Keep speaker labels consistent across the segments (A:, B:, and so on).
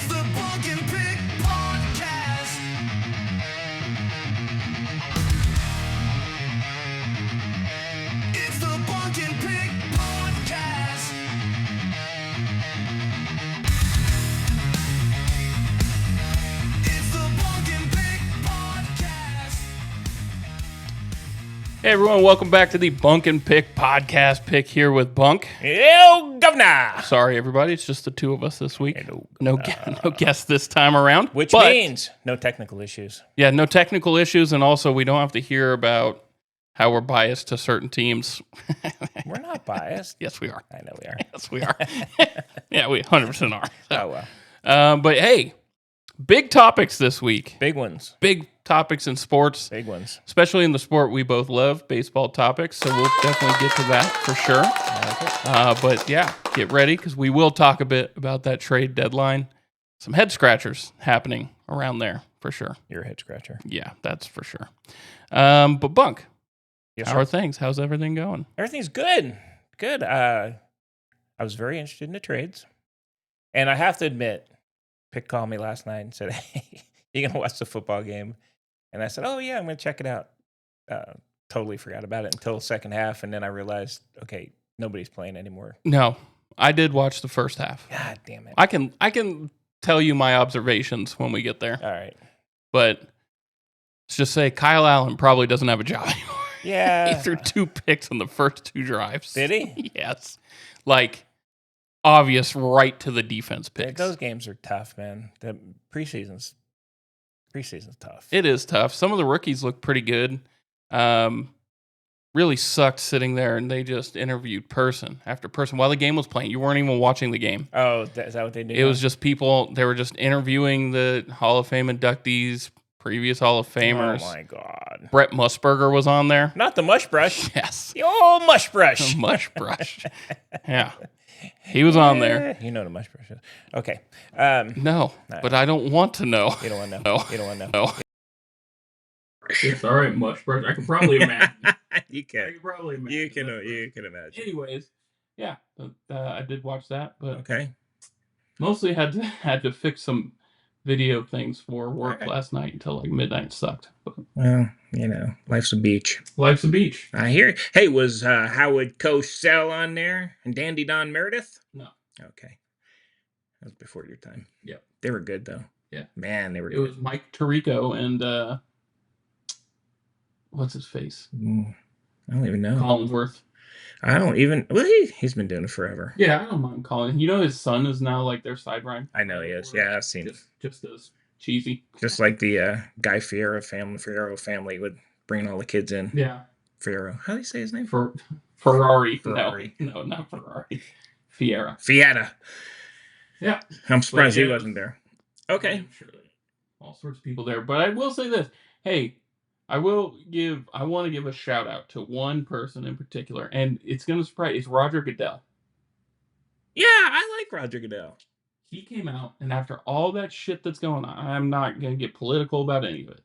A: It's the Bunk and Pick Podcast. It's the Bunk and Pick Podcast. It's the Bunk and Pick Podcast.
B: Hey everyone, welcome back to the Bunk and Pick podcast. Pick here with Bunk.
C: Yo, governor!
B: Sorry everybody, it's just the two of us this week.
C: Hello,
B: No guests this time around.
C: Which
B: but,
C: means no technical issues.
B: yeah, no technical issues, and also we don't have to hear about how we're biased to certain teams.
C: We're not biased.
B: Yes, we are.
C: I know we are.
B: Yes, we are. Yeah, we 100% are.
C: Oh, well.
B: But hey, big topics this week.
C: Big ones.
B: Big topics in sports.
C: Big ones.
B: Especially in the sport we both love, baseball topics. So we'll definitely get to that for sure.
C: I like it.
B: But yeah, get ready because we will talk a bit about that trade deadline. Some head scratchers happening around there for sure.
C: You're a head scratcher.
B: Yeah, that's for sure. But Bunk,
C: Yes,
B: how
C: sir.
B: are things? How's everything going?
C: Everything's good. Good. I was very interested in the trades. And I have to admit, Pick called me last night and said, hey, you going to watch the football game? And I said, oh, yeah, I'm going to check it out. Totally forgot about it until the second half. And then I realized, okay, nobody's playing anymore.
B: No, I did watch the first half.
C: God damn it.
B: I can tell you my observations when we get there.
C: All right.
B: But let's just say Kyle Allen probably doesn't have a job anymore.
C: Yeah.
B: He threw 2 picks on the first 2 drives.
C: Did he?
B: Yes. Like, obvious right to the defense
C: Yeah,
B: picks.
C: those games are tough, man. The preseason's tough.
B: It is tough. Some of the rookies look pretty good. Really sucked sitting there and they just interviewed person after person while the game was playing. You weren't even watching the game.
C: Oh, is that what they do?
B: It was just people, they were just interviewing the Hall of Fame inductees, previous Hall of Famers.
C: Oh, my God.
B: Brett Musburger was on there.
C: Not the mush brush.
B: Yes.
C: The old mush brush.
B: Mush brush. Yeah. He was on there.
C: You know the mush brush is. Okay.
B: No, but I don't want to know.
C: You don't want to know.
B: No.
C: You don't want to know.
B: No. It's all right, mush brush. I can probably imagine.
C: You can.
B: probably imagine.
C: You can imagine.
B: Anyways, yeah, I did watch that, but
C: Okay.
B: mostly had to fix some video things for work
C: Alright.
B: last night until like midnight. Sucked. But
C: Well, life's a beach.
B: life's a beach.
C: I hear. Hey, was Howard Cosell on there and Dandy Don Meredith?
B: No,
C: Okay. That was before your time.
B: Yep.
C: They were good, though.
B: Yeah.
C: Man, they were
B: it
C: good.
B: was Mike Tirico and what's his face?
C: I don't even know.
B: Collinsworth.
C: I don't even. Well, he's been doing it forever.
B: Yeah, I don't mind Colin. You know his son is now like their sideline.
C: I know he is. Yeah, I've seen it.
B: Just as cheesy.
C: Just like the Guy Fiero family would bring all the kids in.
B: Yeah.
C: Fiero. How do you say his name?
B: Ferrari.
C: Ferrari.
B: No, not Ferrari. Fiera.
C: Fiata.
B: Yeah.
C: I'm surprised he
B: yeah,
C: wasn't there. Okay.
B: I'm sure all sorts of people there. But I will say this. Hey, I want to give a shout out to one person in particular, and it's going to surprise. It's Roger Goodell.
C: Yeah, I like Roger Goodell.
B: He came out, and after all that shit that's going on, I'm not going to get political about any of it,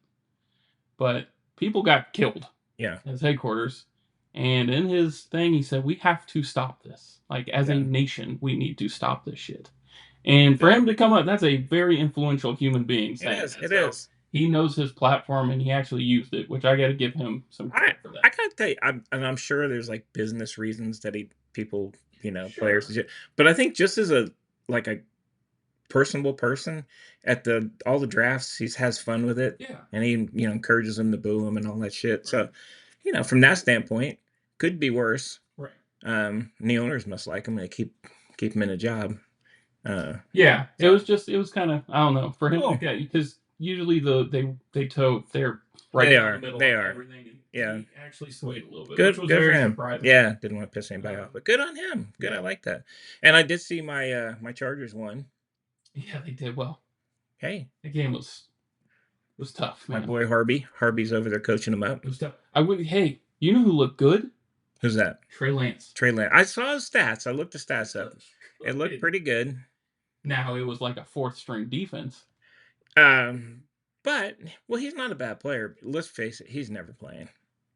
B: but people got killed.
C: Yeah.
B: At his headquarters, and in his thing, he said, we have to stop this. Like, as a nation, we need to stop this shit. And for him to come up, that's a very influential human being saying
C: It is.
B: He knows his platform, and he actually used it, which I got to give him some credit for that.
C: I gotta tell you, I'm sure there's like business reasons that players, but I think just as a personable person at all the drafts, he has fun with it.
B: Yeah.
C: And he encourages them to boo him and all that shit. So, from that standpoint, could be worse.
B: Right.
C: And the owners must like him. They keep him in a job.
B: Yeah. It was kind of, I don't know, for him
C: Cool.
B: like that, because usually they're right
C: They
B: in
C: are.
B: the middle
C: They
B: of
C: are.
B: everything. And
C: Yeah.
B: he actually swayed a little bit.
C: Good
B: which was
C: for
B: very
C: him.
B: surprising.
C: Yeah, didn't want to piss anybody off, but good on him. Good, I like that. And I did see my Chargers won.
B: Yeah, they did well.
C: Hey,
B: The game was tough, man.
C: my boy Harvey's over there coaching him up.
B: It was tough. Hey, you know who looked good?
C: Who's that?
B: Trey Lance.
C: Trey Lance. I saw his stats. I looked the stats up. It looked pretty good.
B: Now it was like a 4th string defense.
C: But he's not a bad player. Let's face it, he's never playing.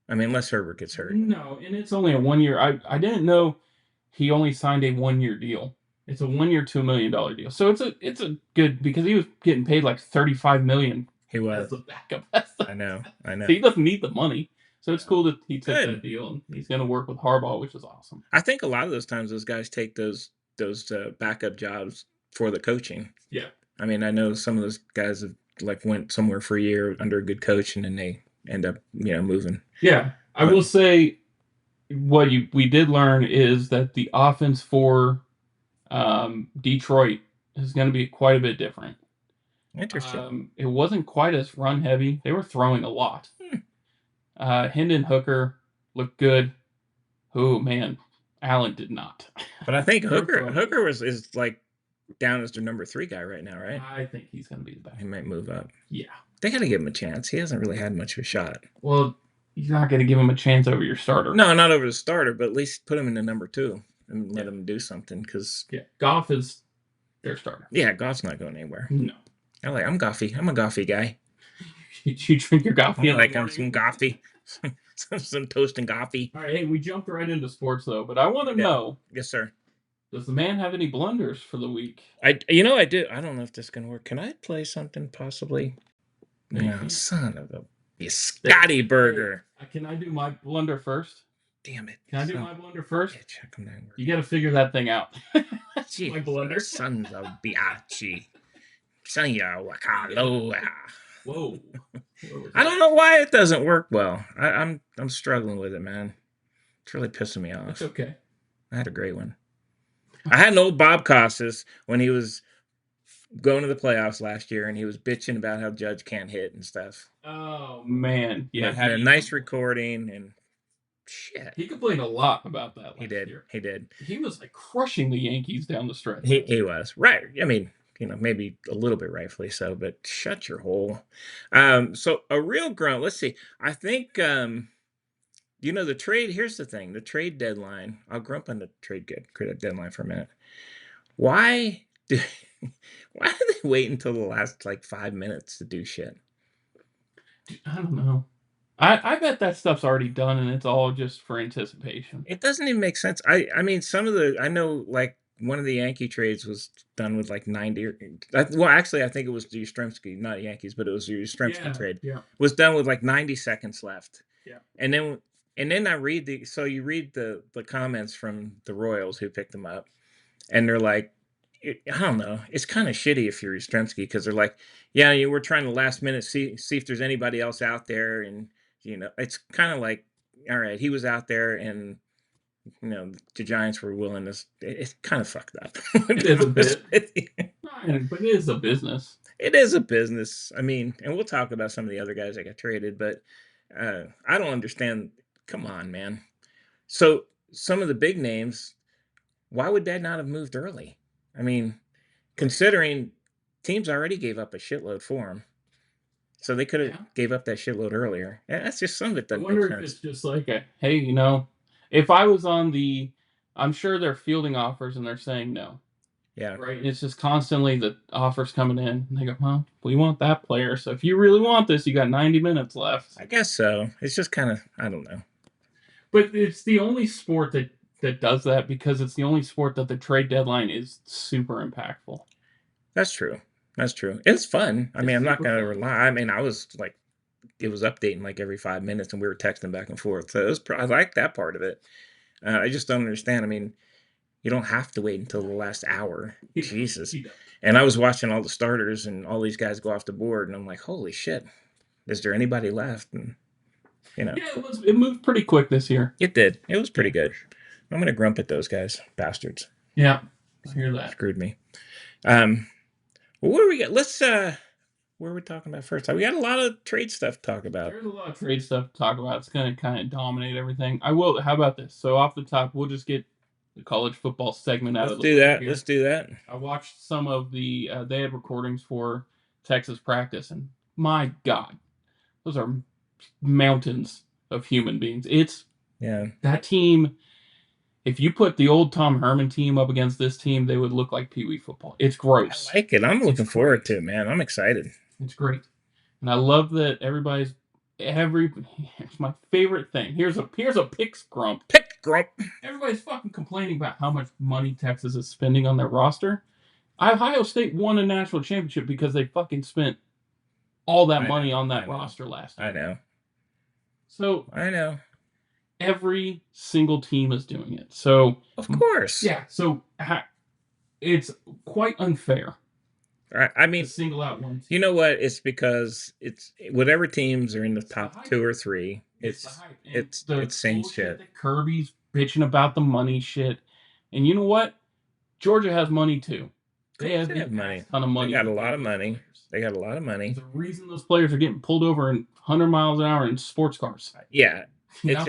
C: I mean, unless Herbert gets hurt.
B: No, and it's only a 1 year. I didn't know he only signed a 1 year deal. It's a 1-year, $2 million deal. So it's a good because he was getting paid like $35 million
C: He
B: as
C: was.
B: the backup.
C: I know.
B: So he doesn't need the money. So it's cool that he took
C: Good.
B: that deal and he's going to work with Harbaugh, which is awesome.
C: I think a lot of those times those guys take those backup jobs for the coaching.
B: Yeah.
C: I mean, I know some of those guys have like went somewhere for a year under a good coach, and then they end up moving.
B: Yeah, I will say what we did learn is that the offense for Detroit is going to be quite a bit different.
C: Interesting.
B: It wasn't quite as run heavy. They were throwing a lot. Hendon Hooker looked good. Oh man, Allen did not.
C: But I think
B: They were throwing-
C: Hooker is like down as their number 3 guy right now, right?
B: I think he's going to be the best.
C: He might move up.
B: Yeah.
C: They got to give him a chance. He hasn't really had much of a shot.
B: Well, you're not going to give him a chance over your starter.
C: No, not over the starter, but at least put him in the number 2 and let him do something. Because
B: Goff is their starter.
C: Yeah, Goff's not going anywhere.
B: No.
C: I'm Goffy. I'm a Goffy guy.
B: You drink your coffee.
C: I'm some Goffy. some toast and Goffy.
B: All right, hey, we jumped right into sports though, but I want to know:
C: Yes, sir.
B: does the man have any blunders for the week?
C: I do. I don't know if this is gonna work. Can I play something possibly? No, son of a Scotty burger.
B: Can I do my blunder first?
C: Damn it.
B: Can I do my blunder first?
C: Yeah, check them down.
B: You got to figure that thing out.
C: Gee,
B: my blunder.
C: Sons of biatchi. Sanya wakaloa.
B: Whoa.
C: I don't know why it doesn't work well. I'm struggling with it, man. It's really pissing me off.
B: It's okay.
C: I had a great one. I had an old Bob Costas when he was going to the playoffs last year, and he was bitching about how Judge can't hit and stuff.
B: Oh man, yeah.
C: I had a nice recording, and shit.
B: He complained a lot about that.
C: He did.
B: Year.
C: He did.
B: He was like crushing the Yankees down the stretch.
C: He was right. I mean, maybe a little bit rightfully so, but shut your hole. So a real grunt. Let's see. I think the trade. Here's the thing: the trade deadline. I'll grump on the trade deadline for a minute. Why do they wait until the last 5 minutes to do shit?
B: I don't know. I bet that stuff's already done and it's all just for anticipation.
C: It doesn't even make sense. I mean, I know one of the Yankee trades was done with 90. Well, actually, I think it was the Yastrzemski, not Yankees, but it was the Yastrzemski trade.
B: Yeah.
C: Was done with 90 seconds left.
B: Yeah.
C: And then I read you read the comments from the Royals who picked them up, and they're like, I don't know. It's kind of shitty if you're Yastrzemski because they're like, yeah, we're trying to last minute see if there's anybody else out there, and it's kind of like, all right, he was out there, and the Giants were willing to. It's kind of fucked up.
B: It is a bit, but it is a business.
C: It is a business. I mean, and we'll talk about some of the other guys that got traded, but I don't understand. Come on, man. So some of the big names, why would that not have moved early? I mean, considering teams already gave up a shitload for him, so they could have gave up that shitload earlier. Yeah, that's just some of it.
B: I wonder if it's just like, hey, if I was on I'm sure they're fielding offers and they're saying no.
C: Yeah.
B: Right. And it's just constantly the offers coming in, and they go, well, we want that player. So if you really want this, you got 90 minutes left.
C: I guess so. It's just kind of, I don't know.
B: But it's the only sport that does that because it's the only sport that the trade deadline is super impactful.
C: That's true. It's fun. I mean, I'm not going to
B: fun.
C: rely. I mean, it was updating every 5 minutes, and we were texting back and forth. So I like that part of it. I just don't understand. I mean, you don't have to wait until the last hour. Jesus. And I was watching all the starters and all these guys go off the board, and I'm like, holy shit, is there anybody left? And
B: Yeah, it moved pretty quick this year.
C: It did. It was pretty good. I'm gonna grump at those guys, bastards.
B: Yeah, I hear that.
C: Screwed me. Well, what do we got? Let's where are we talking about first? We got a lot of trade stuff to talk about.
B: There's a lot of trade stuff to talk about. It's going to kind of dominate everything. How about this? So off the top, we'll just get the college football segment out of the way.
C: Let's do that.
B: I watched some of the, they had recordings for Texas practice, and my God, those are mountains of human beings. That team, if you put the old Tom Herman team up against this team, they would look like Pee Wee football. It's gross.
C: I like it. I'm looking forward to it, man. I'm excited.
B: It's great. And I love that it's my favorite thing. Here's a picks grump.
C: Pick. Grump.
B: Everybody's fucking complaining about how much money Texas is spending on their roster. Ohio State won a national championship because they fucking spent all that money on that roster last year.
C: I know.
B: So
C: I know.
B: every single team is doing it. So
C: of course,
B: yeah. So it's quite unfair.
C: I mean,
B: to single out one team.
C: You know what? It's because it's whatever teams are in the
B: It's
C: top
B: the
C: 2 or 3.
B: It's
C: same shit.
B: That Kirby's bitching about the money shit, and you know what? Georgia has money too. They have money. Ton of money.
C: They got a lot of money. They got a lot of money.
B: There's a reason those players are getting pulled over in 100 miles an hour in sports cars.
C: Yeah, it's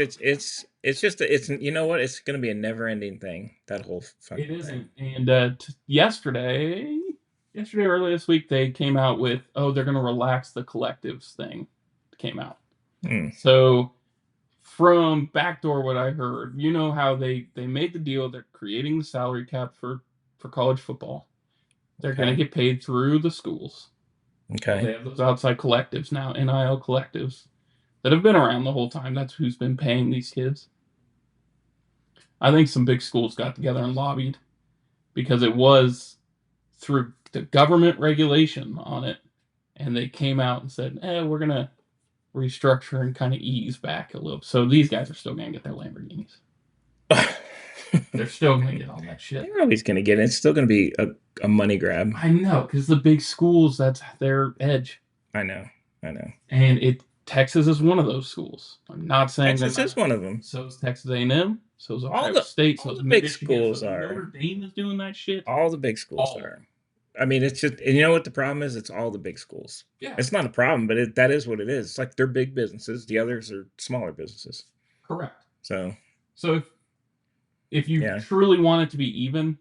C: just it's you know what? It's going to be a never-ending thing. That whole fucking
B: It isn't. And yesterday, early this week, they came out with they're going to relax the collectives thing. Came out. So from backdoor, what I heard, you know how they made the deal. They're creating the salary cap for college football. They're going to get paid through the schools.
C: Okay.
B: So they have those outside collectives now, NIL collectives, that have been around the whole time. That's who's been paying these kids. I think some big schools got together and lobbied because it was through the government regulation on it. And they came out and said, we're going to restructure and kind of ease back a little. So these guys are still going to get their Lamborghinis. They're still going to get all that shit.
C: They're always going to get it. It's still going to be a money grab.
B: I know, because the big schools, that's their edge.
C: I know.
B: And Texas is one of those schools. I'm not saying
C: Texas is one of them.
B: So is Texas A&M. So is Ohio State. So
C: all the big schools are.
B: Notre Dame is doing that shit.
C: All the big schools are. I mean, it's just, and you know what the problem is? It's all the big schools.
B: Yeah.
C: It's not a problem, but that is what it is. It's like they're big businesses. The others are smaller businesses.
B: Correct.
C: So
B: if you truly want it to be even,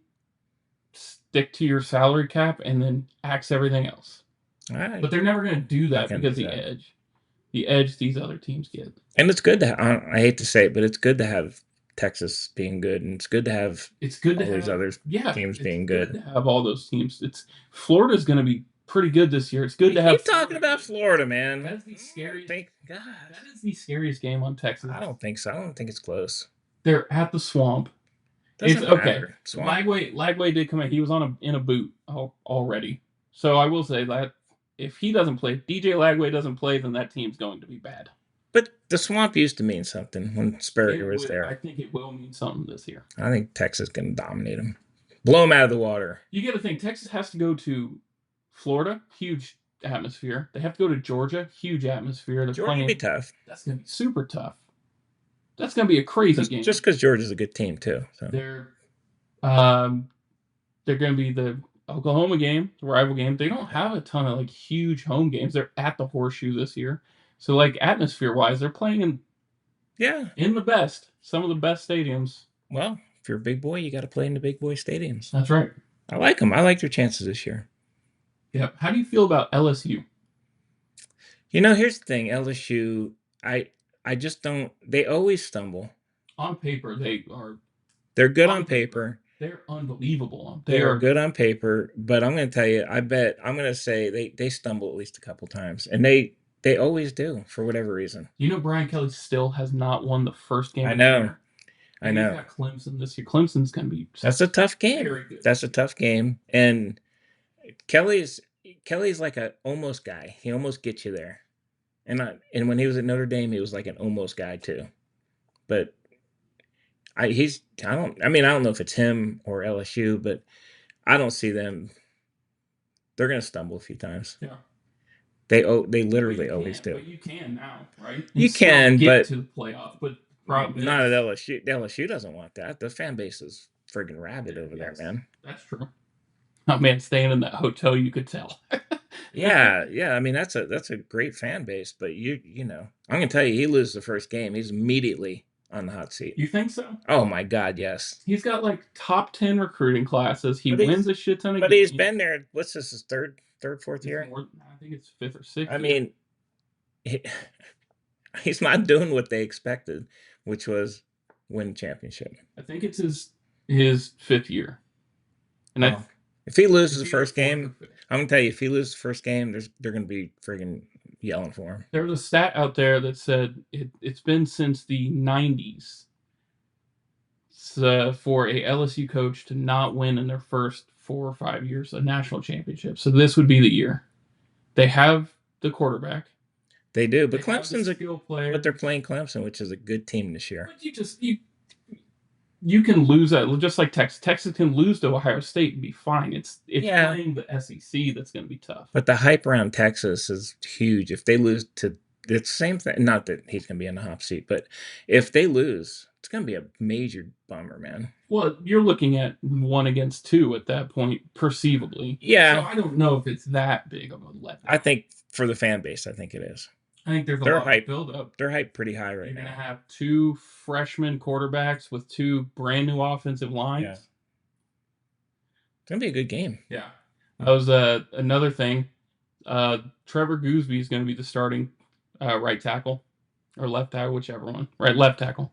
B: stick to your salary cap and then axe everything else. But they're never going to do that because the edge these other teams get. And
C: it's good to I hate to say it, but it's good to have Texas being good, and it's good to have all these other teams being good.
B: To have all those teams. Florida's going to be pretty good this year. It's good to have.
C: Keep talking about Florida, man.
B: That's the scariest.
C: God,
B: that is the scariest game on Texas.
C: I don't think so. I don't think it's close.
B: They're at the Swamp.
C: Doesn't matter.
B: Lagway did come in. He was in a boot already. So I will say that if he doesn't play, DJ Lagway doesn't play, then that team's going to be bad.
C: But the Swamp used to mean something when Spurrier was there.
B: I think it will mean something this year.
C: I think Texas can dominate them. Blow them out of the water.
B: You got to think, Texas has to go to Florida, huge atmosphere. They have to go to Georgia, huge atmosphere.
C: Georgia will be tough.
B: That's going to be super tough. That's going to be a crazy game.
C: Just because Georgia's a good team, too. So.
B: They're going to be the Oklahoma game, the rival game. They don't have a ton of huge home games. They're at the Horseshoe this year. So atmosphere-wise, they're playing in some of the best stadiums.
C: Well, if you're a big boy, you got to play in the big boy stadiums.
B: That's right.
C: I like them. I like their chances this year.
B: Yeah. How do you feel about LSU?
C: Here's the thing. LSU, I just don't. They always stumble.
B: On paper,
C: They're good on paper.
B: They're unbelievable.
C: They are good on paper, but I'm going to tell you, I'm going to say they stumble at least a couple times, and they always do for whatever reason. Brian
B: Kelly still has not won the first game.
C: I know.
B: He's got Clemson this year. Clemson's going to be.
C: That's a tough game.
B: Very good.
C: That's a tough game, and Kelly's like an almost guy. He almost gets you there, and when he was at Notre Dame, he was like an almost guy too, but. I don't know if it's him or LSU, but I don't see them. They're going to stumble a few times.
B: Yeah.
C: They literally always do.
B: But you can now, right?
C: You can get
B: to the playoff, but
C: not at LSU. LSU doesn't want that. The fan base is friggin' rabid over there, man.
B: That's true. Oh man, staying in that hotel, you could tell.
C: yeah. I mean, that's a great fan base, but I'm gonna tell you, he loses the first game, he's immediately on the hot seat.
B: You think so?
C: Oh my God, yes.
B: He's got top 10 recruiting classes. He wins a shit ton of games.
C: But he's been there. What's this? His third, fourth year?
B: I think it's fifth or sixth.
C: I mean, he's not doing what they expected, which was win a championship.
B: I think it's his fifth year. And
C: if he loses the first game, I'm gonna tell you, if he loses the first game, they're gonna be friggin' yelling for him.
B: There was a stat out there that said it's been since the 90s for a LSU coach to not win in their first 4 or 5 years a national championship. So this would be the year. They have the quarterback.
C: They do, but
B: They have the
C: Clemson's a
B: skill player.
C: but they're playing Clemson, which is a good team this year.
B: But you can lose that just like Texas. Texas can lose to Ohio State and be fine. It's
C: Yeah.
B: playing the SEC that's going to be tough.
C: But the hype around Texas is huge. If they lose to it's the same thing, not that he's going to be in the hot seat, but if they lose, it's going to be a major bummer, man.
B: Well, you're looking at 1 against 2 at that point, perceivably.
C: Yeah.
B: So I don't know if it's that big of a letdown.
C: I think for the fan base, I think it is.
B: I think there's a
C: They're
B: lot
C: hyped.
B: of build up.
C: They're hyped pretty high right
B: You're going to
C: now.
B: have 2 freshman quarterbacks with 2 brand new offensive lines.
C: Yeah. It's going to be a good game.
B: Yeah. That was another thing. Trevor Gooseby is going to be the starting right tackle or left tackle, whichever one. Right, left tackle.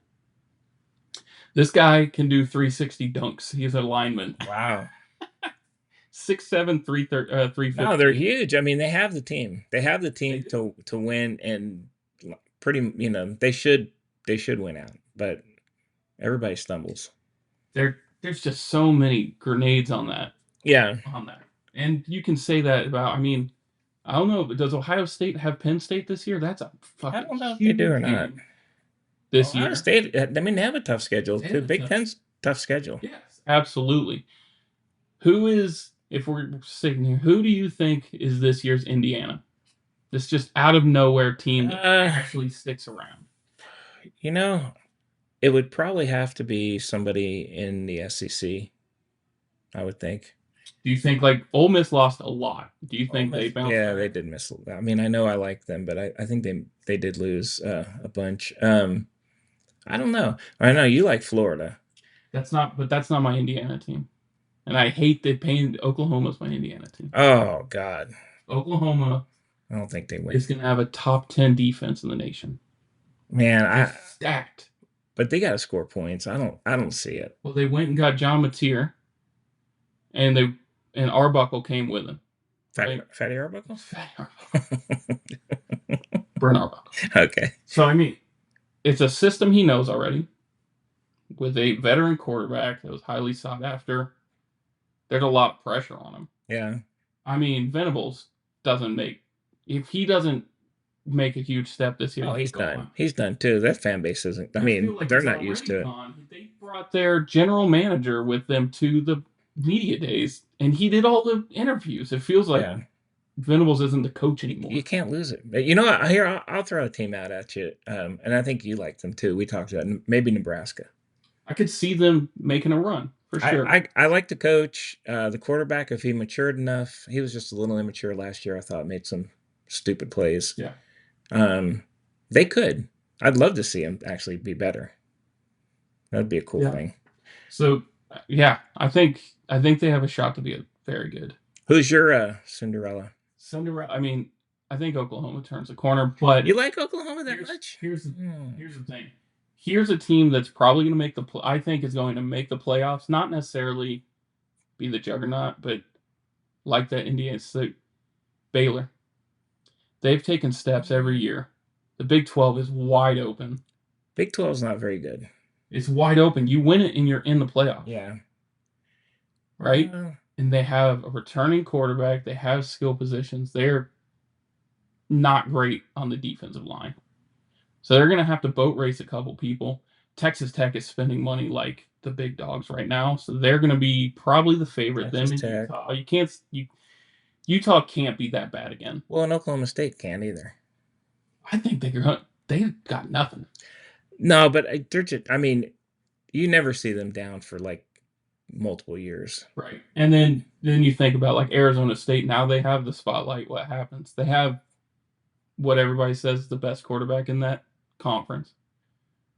B: This guy can do 360 dunks. He's a lineman.
C: Wow.
B: 6'7", 350.
C: No, they're huge. I mean, they have the team. They have the team to win, and pretty, they should win out. But everybody stumbles.
B: There's just so many grenades on that.
C: Yeah.
B: On that. And you can say that about, I mean, I don't know, but does Ohio State have Penn State this year? That's a fucking
C: I don't know if they do or not.
B: This
C: Ohio
B: year.
C: State, I mean, they have a tough schedule too. Big Ten's tough schedule.
B: Yes, absolutely. Who is, if we're sitting here, who do you think is this year's Indiana? This just out of nowhere team that actually sticks around.
C: It would probably have to be somebody in the SEC, I would think.
B: Do you think, like, Ole Miss lost a lot? Do you think they bounced
C: Yeah,
B: back?
C: they did miss. I mean, I know I like them, but I think they did lose a bunch. I don't know. I know you like Florida.
B: That's not my Indiana team. And I hate that Oklahoma's my Indiana team.
C: Oh, God.
B: Oklahoma,
C: I don't think they win.
B: is going to have a top 10 defense in the nation.
C: Man,
B: They're stacked.
C: But they got to score points. I don't see it.
B: Well, they went and got John Mateer, and Arbuckle came with him.
C: Fatty Arbuckle?
B: Fatty Arbuckle. Brent Arbuckle.
C: Okay.
B: So, I mean, it's a system he knows already with a veteran quarterback that was highly sought after. There's a lot of pressure on him.
C: Yeah.
B: I mean, Venables if he doesn't make a huge step this year.
C: Oh, he's done. He's done too. That fan base isn't. I mean, they're not used to it.
B: They brought their general manager with them to the media days, and he did all the interviews. It feels like Venables isn't the coach anymore.
C: You can't lose it. You know what? Here, I'll throw a team out at you, and I think you like them too. We talked about maybe Nebraska.
B: I could see them making a run for sure.
C: I like the coach, the quarterback. If he matured enough, he was just a little immature last year. I thought made some stupid plays.
B: Yeah.
C: They could. I'd love to see him actually be better. That'd be a cool thing.
B: So, yeah, I think they have a shot to be very good.
C: Who's your Cinderella?
B: Cinderella. I mean, I think Oklahoma turns the corner, but
C: you like Oklahoma that much?
B: Here's the thing. Here's a team that's probably going to make I think is going to make the playoffs. Not necessarily be the juggernaut, but like that Indiana State, Baylor. They've taken steps every year. The Big 12 is wide open.
C: Big 12 is not very good.
B: It's wide open. You win it and you're in the playoff.
C: Yeah.
B: Right? And they have a returning quarterback. They have skill positions. They're not great on the defensive line. So they're going to have to boat race a couple people. Texas Tech is spending money like the big dogs right now. So they're going to be probably the favorite.
C: Texas Tech.
B: Utah can't be that bad again.
C: Well, and Oklahoma State can't either.
B: I think they've got nothing.
C: No, but they're just, I mean, you never see them down for like multiple years.
B: Right. And then you think about like Arizona State. Now they have the spotlight. What happens? They have what everybody says is the best quarterback in that conference.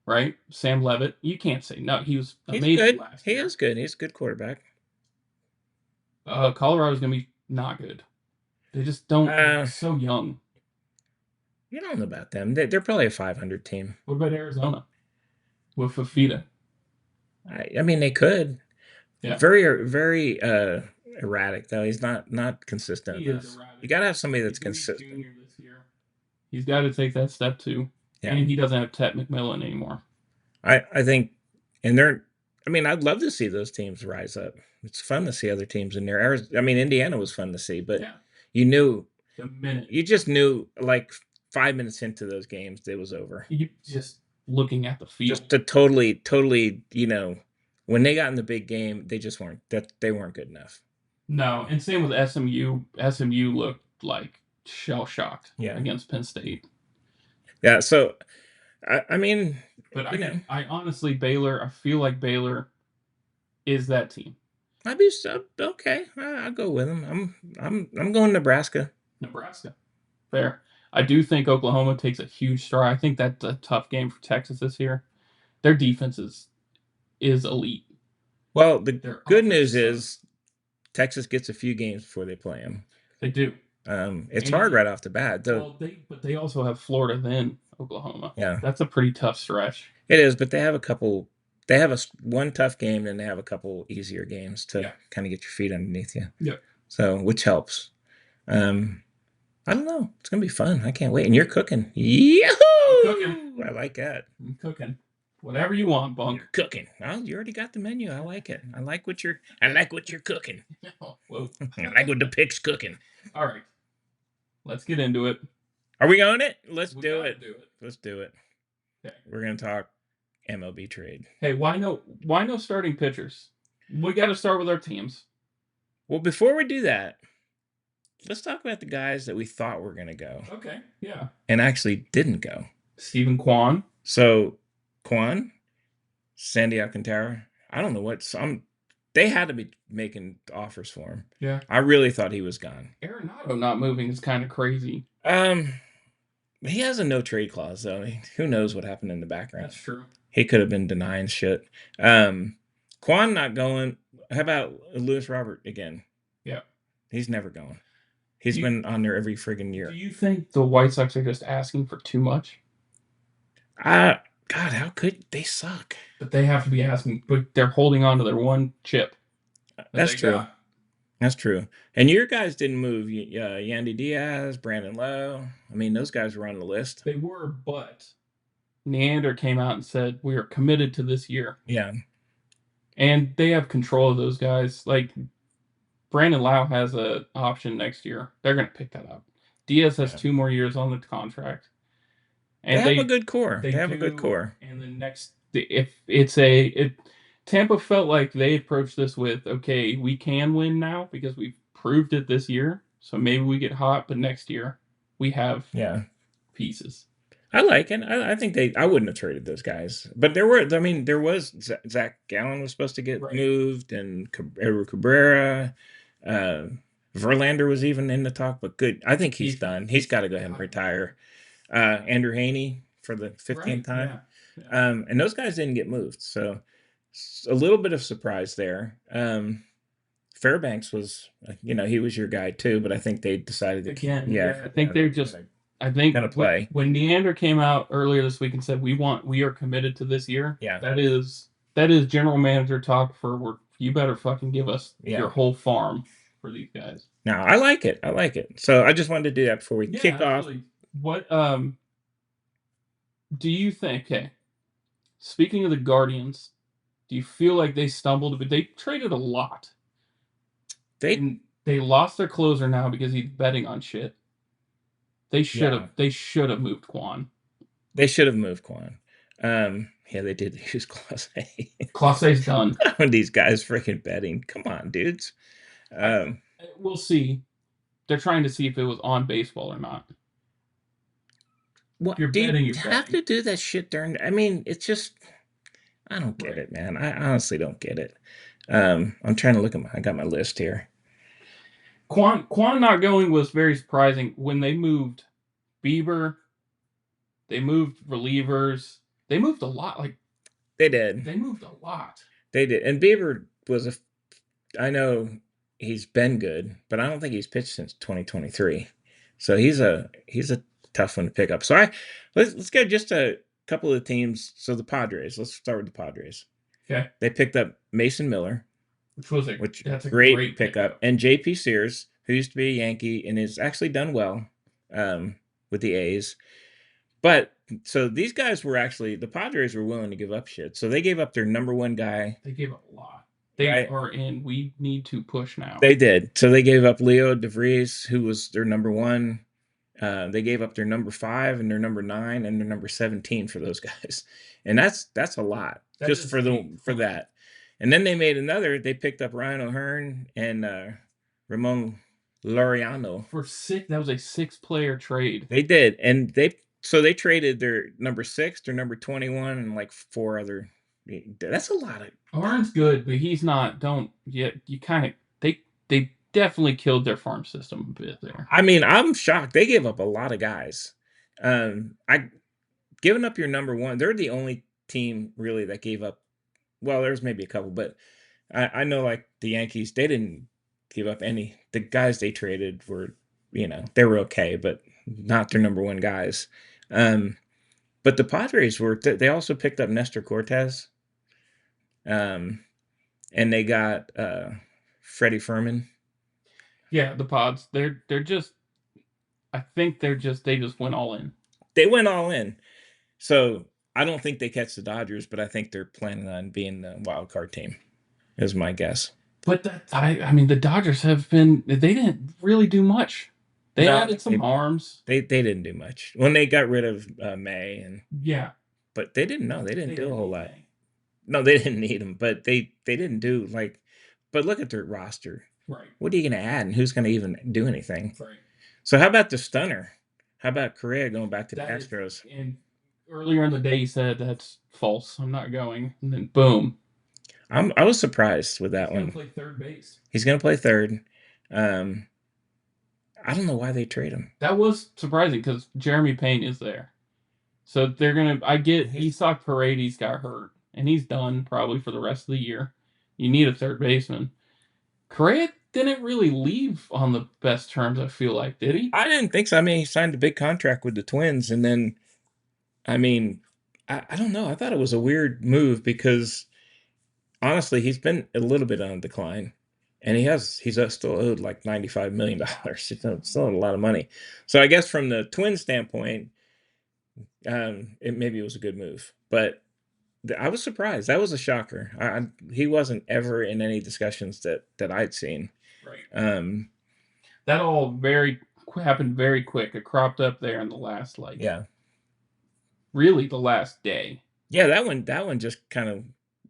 B: Right? Sam Leavitt. You can't say no. He was amazing
C: good.
B: last year.
C: He is good. He's a good quarterback.
B: Colorado's going to be not good. They just don't. They're so young.
C: You don't know about them. They're probably a 500 team.
B: What about Arizona with Fafita?
C: I mean, they could.
B: Yeah.
C: Very, very erratic though. He's not consistent.
B: He is erratic.
C: You got to have somebody that's
B: He's
C: consistent.
B: junior this year. He's got to take that step too. Yeah. And he doesn't have Ted McMillan anymore.
C: I think, and mean, I'd love to see those teams rise up. It's fun to see other teams in there. I mean, Indiana was fun to see, but
B: Yeah.
C: you knew
B: The minute
C: you just knew like 5 minutes into those games, it was over.
B: you just looking at the field.
C: Just to totally, when they got in the big game, they just weren't good enough.
B: No, and same with SMU. SMU looked like shell shocked against Penn State.
C: Yeah, so I mean,
B: but I honestly Baylor. I feel like Baylor is that team.
C: I'd be okay. I'll go with them. I'm going Nebraska.
B: Nebraska, fair. I do think Oklahoma takes a huge stride. I think that's a tough game for Texas this year. Their defense is elite.
C: Well, the good news is Texas gets a few games before they play them.
B: They do.
C: It's hard right off the bat.
B: Well, they also have Florida, then Oklahoma.
C: Yeah,
B: that's a pretty tough stretch.
C: It is, but they have a couple. They have one tough game, and they have a couple easier games to kind of get your feet underneath you.
B: Yeah.
C: So, which helps. I don't know. It's gonna be fun. I can't wait. And you're cooking. Yahoo!
B: I'm cooking.
C: I like that.
B: I'm cooking. Whatever you want, Bunk.
C: You're cooking. Well, you already got the menu. I like it. I like what you're cooking.
B: Whoa.
C: I like what the pig's cooking.
B: All right. Let's get into it.
C: Are we on it? Let's do it.
B: Let's
C: do it.
B: Okay.
C: We're gonna talk MLB trade.
B: Hey, why no starting pitchers? We got to start with our teams.
C: Well, before we do that, let's talk about the guys that we thought were gonna go.
B: Okay. Yeah.
C: And actually didn't go.
B: Stephen Kwan.
C: So, Kwan, Sandy Alcantara. I don't know what they had to be making offers for him.
B: Yeah.
C: I really thought he was gone.
B: Arenado not moving is kind of crazy.
C: He has a no trade clause though. Who knows what happened in the background?
B: That's true.
C: He could have been denying shit. Kwan not going. How about Lewis Robert again?
B: Yeah.
C: He's never going. He's been on there every friggin' year.
B: Do you think the White Sox are just asking for too much?
C: God, how could they suck?
B: But they have to be asking, but they're holding on to their one chip.
C: That's true. That's true. And your guys didn't move. Yandy Diaz, Brandon Lowe. I mean, those guys were on the list.
B: They were, but Neander came out and said, we are committed to this year.
C: Yeah.
B: And they have control of those guys. Like, Brandon Lowe has an option next year. They're going to pick that up. Diaz has 2 more years on the contract.
C: And they have a good core. They have a good core.
B: And Tampa felt like they approached this with, okay, we can win now because we've proved it this year. So maybe we get hot, but next year we have pieces.
C: I like it. I think I wouldn't have traded those guys. But there was Zach Gallen was supposed to get moved, and Edward Cabrera. Verlander was even in the talk, but good. I think he's done. He's got to go ahead and retire. Andrew Haney for the 15th time. Yeah. And those guys didn't get moved. So a little bit of surprise there. Fairbanks was, he was your guy too, but I think they decided to
B: I think they're just gonna play. When Neander came out earlier this week and said we are committed to this year. Yeah. That is general manager talk for you better fucking give us your whole farm for these guys.
C: No, I like it. So I just wanted to do that before we kick off.
B: What do you think? Okay. Speaking of the Guardians, do you feel like they stumbled? But they traded a lot. They lost their closer now because he's betting on shit. They should have moved Kwan.
C: They should have moved Kwan. They did use Clase.
B: Clase's done.
C: These guys freaking betting. Come on, dudes.
B: We'll see. They're trying to see if it was on baseball or not.
C: What, you have to do that shit during. I mean, it's just. I don't get it, man. I honestly don't get it. I'm trying to look at I got my list here.
B: Kwan not going was very surprising. When they moved Bieber, they moved relievers. They moved a lot.
C: They did.
B: They moved a lot.
C: They did. And Bieber was I know he's been good, but I don't think he's pitched since 2023. So he's a tough one to pick up. So let's get just a couple of teams. So the Padres. Let's start with the Padres.
B: Okay.
C: They picked up Mason Miller,
B: that's a
C: great pickup, and J.P. Sears, who used to be a Yankee and has actually done well with the A's.
D: But so these guys were actually, the Padres were willing to give up shit. So they gave up their number one guy.
B: They gave up a lot. They
D: Right.
B: are in. We need to push now.
D: They did. So they gave up Leo DeVries, who was their number one. They gave up their number 5 and their number 9 and their number 17 for those guys, and that's a lot
B: That
D: just
B: is
D: for
B: a ton.
D: that. And then they made another. They picked up Ryan O'Hearn and Ramon Laureano.
B: For 6, that was a 6-player trade.
D: They did, and they traded their number 6, their number 21, and like 4 other. That's a lot of.
B: O'Hearn's good, but he's not. Don't yet. You kind of they definitely killed their farm system a bit there.
D: I mean, I'm shocked. They gave up a lot of guys. Giving up your number one. They're the only team really that gave up. Well, there's maybe a couple, but I know like the Yankees, they didn't give up any. The guys they traded were, they were okay, but not their number one guys. But the Padres they also picked up Nestor Cortez. And they got Freddie Furman.
B: Yeah, the Pods. They're just. I think they just went all in.
D: They went all in. So I don't think they catch the Dodgers, but I think they're planning on being the wild card team, is my guess.
B: But I mean, the Dodgers have been. They didn't really do much. They added some arms.
D: They didn't do much when they got rid of May and
B: yeah,
D: but they didn't know they didn't do a whole lot. No, they didn't need them, but they didn't do like. But look at their roster.
B: Right.
D: What are you going to add, and who's going to even do anything?
B: Right.
D: So how about the stunner? How about Correa going back to the Astros?
B: And earlier in the day, he said that's false. I'm not going, and then boom.
D: I was surprised with that one.
B: He's going to play third base.
D: He's going to play third. I don't know why they trade him.
B: That was surprising because Jeremy Payne is there. So they're going to. I get Isak Paredes got hurt, and he's done probably for the rest of the year. You need a third baseman. Correa didn't really leave on the best terms, I feel like, did he?
D: I didn't think so. I mean, he signed a big contract with the Twins, and then, I mean, I don't know. I thought it was a weird move because, honestly, he's been a little bit on a decline. And he's still owed like $95 million. It's still a lot of money. So I guess from the Twins standpoint, maybe it was a good move. But I was surprised. That was a shocker. He wasn't ever in any discussions that I'd seen.
B: Right. That all happened very quick. It cropped up there in the last really the last day.
D: Yeah, that one just kind of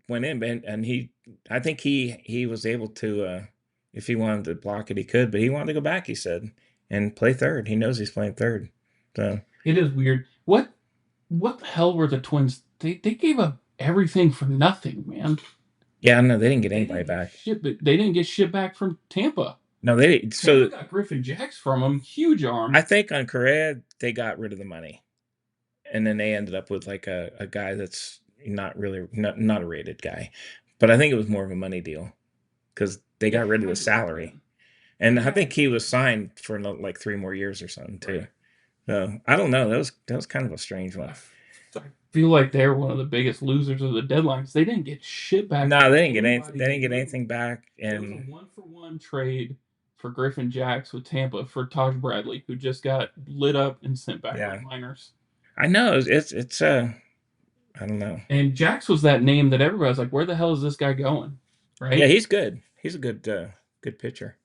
D: went in, and I think he was able to, if he wanted to block it, he could, but he wanted to go back, he said, and play third. He knows he's playing third. So
B: it is weird. What the hell were the Twins? They gave up everything for nothing, man.
D: Yeah, no, they didn't get anybody back.
B: They didn't get shit back from Tampa.
D: No, they didn't. So
B: Tampa got Griffin Jacks from him, huge arm.
D: I think on Correa they got rid of the money, and then they ended up with like a guy that's not a rated guy, but I think it was more of a money deal because they got rid of the salary, and I think he was signed for like 3 more years or something too. Right. So I don't know. That was kind of a strange one.
B: I feel like they're one of the biggest losers of the deadlines. They didn't get shit back.
D: No, they didn't get anything. They didn't get anything back. And
B: it was a 1-for-1 trade for Griffin Jacks with Tampa for Taj Bradley, who just got lit up and sent back to the minors.
D: I know it's I don't know.
B: And Jacks was that name that everybody was like, "Where the hell is this guy going?" Right?
D: Yeah, he's good. He's a good pitcher.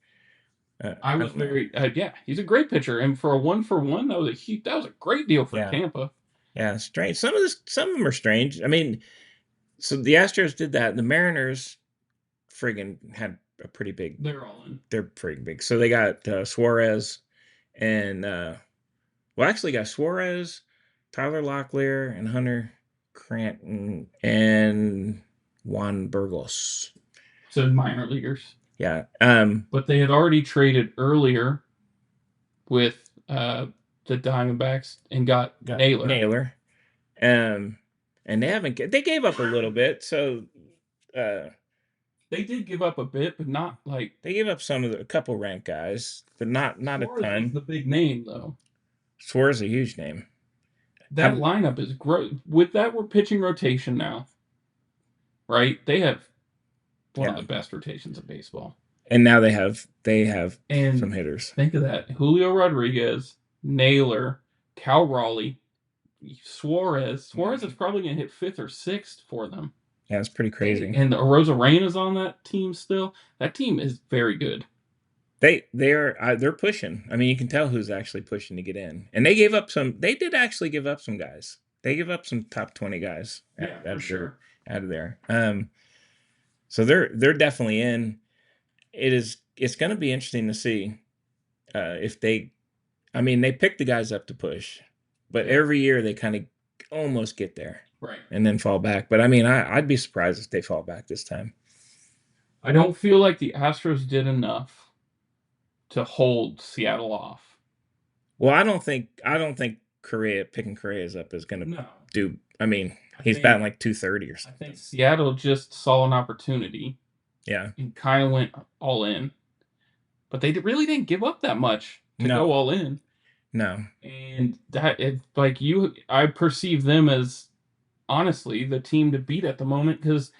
B: I was very he's a great pitcher, and for a 1-for-1, that was a great deal for Tampa.
D: Yeah, strange. Some of them are strange. I mean, so the Astros did that. The Mariners, friggin' had a pretty big.
B: They're all in.
D: They're pretty big. So they got Suarez, and actually got Suarez, Tyler Locklear, and Hunter Cranton, and Juan Burgos.
B: So minor leaguers.
D: Yeah.
B: But they had already traded earlier with the Diamondbacks and got Naylor.
D: And they gave up a little bit. So
B: they did give up a bit, but not like
D: they gave up a couple rank guys, but not a ton.
B: The big name though.
D: Suarez is a huge name.
B: That lineup is great. With that, we're pitching rotation now. Right? They have one of the best rotations of baseball.
D: And now they have some hitters.
B: Think of that. Julio Rodriguez, Naylor, Cal Raleigh, Suarez is probably going to hit 5th or 6th for them.
D: Yeah, it's pretty crazy.
B: And Rosarena's on that team still. That team is very good.
D: They're pushing. I mean, you can tell who's actually pushing to get in. And they gave up some. They did actually give up some guys. They give up some top 20 guys.
B: For sure.
D: Out of there. So they're definitely in. It's going to be interesting to see if they. I mean, they pick the guys up to push, but every year they kind of almost get there,
B: right,
D: and then fall back. But I mean, I'd be surprised if they fall back this time.
B: I don't feel like the Astros did enough to hold Seattle off.
D: Well, I don't think picking Correa's up is going to do. I mean, he's batting like 230 or something.
B: I think Seattle just saw an opportunity.
D: Yeah.
B: And kind of went all in. But they really didn't give up that much to go all in.
D: No.
B: And I perceive them as honestly the team to beat at the moment because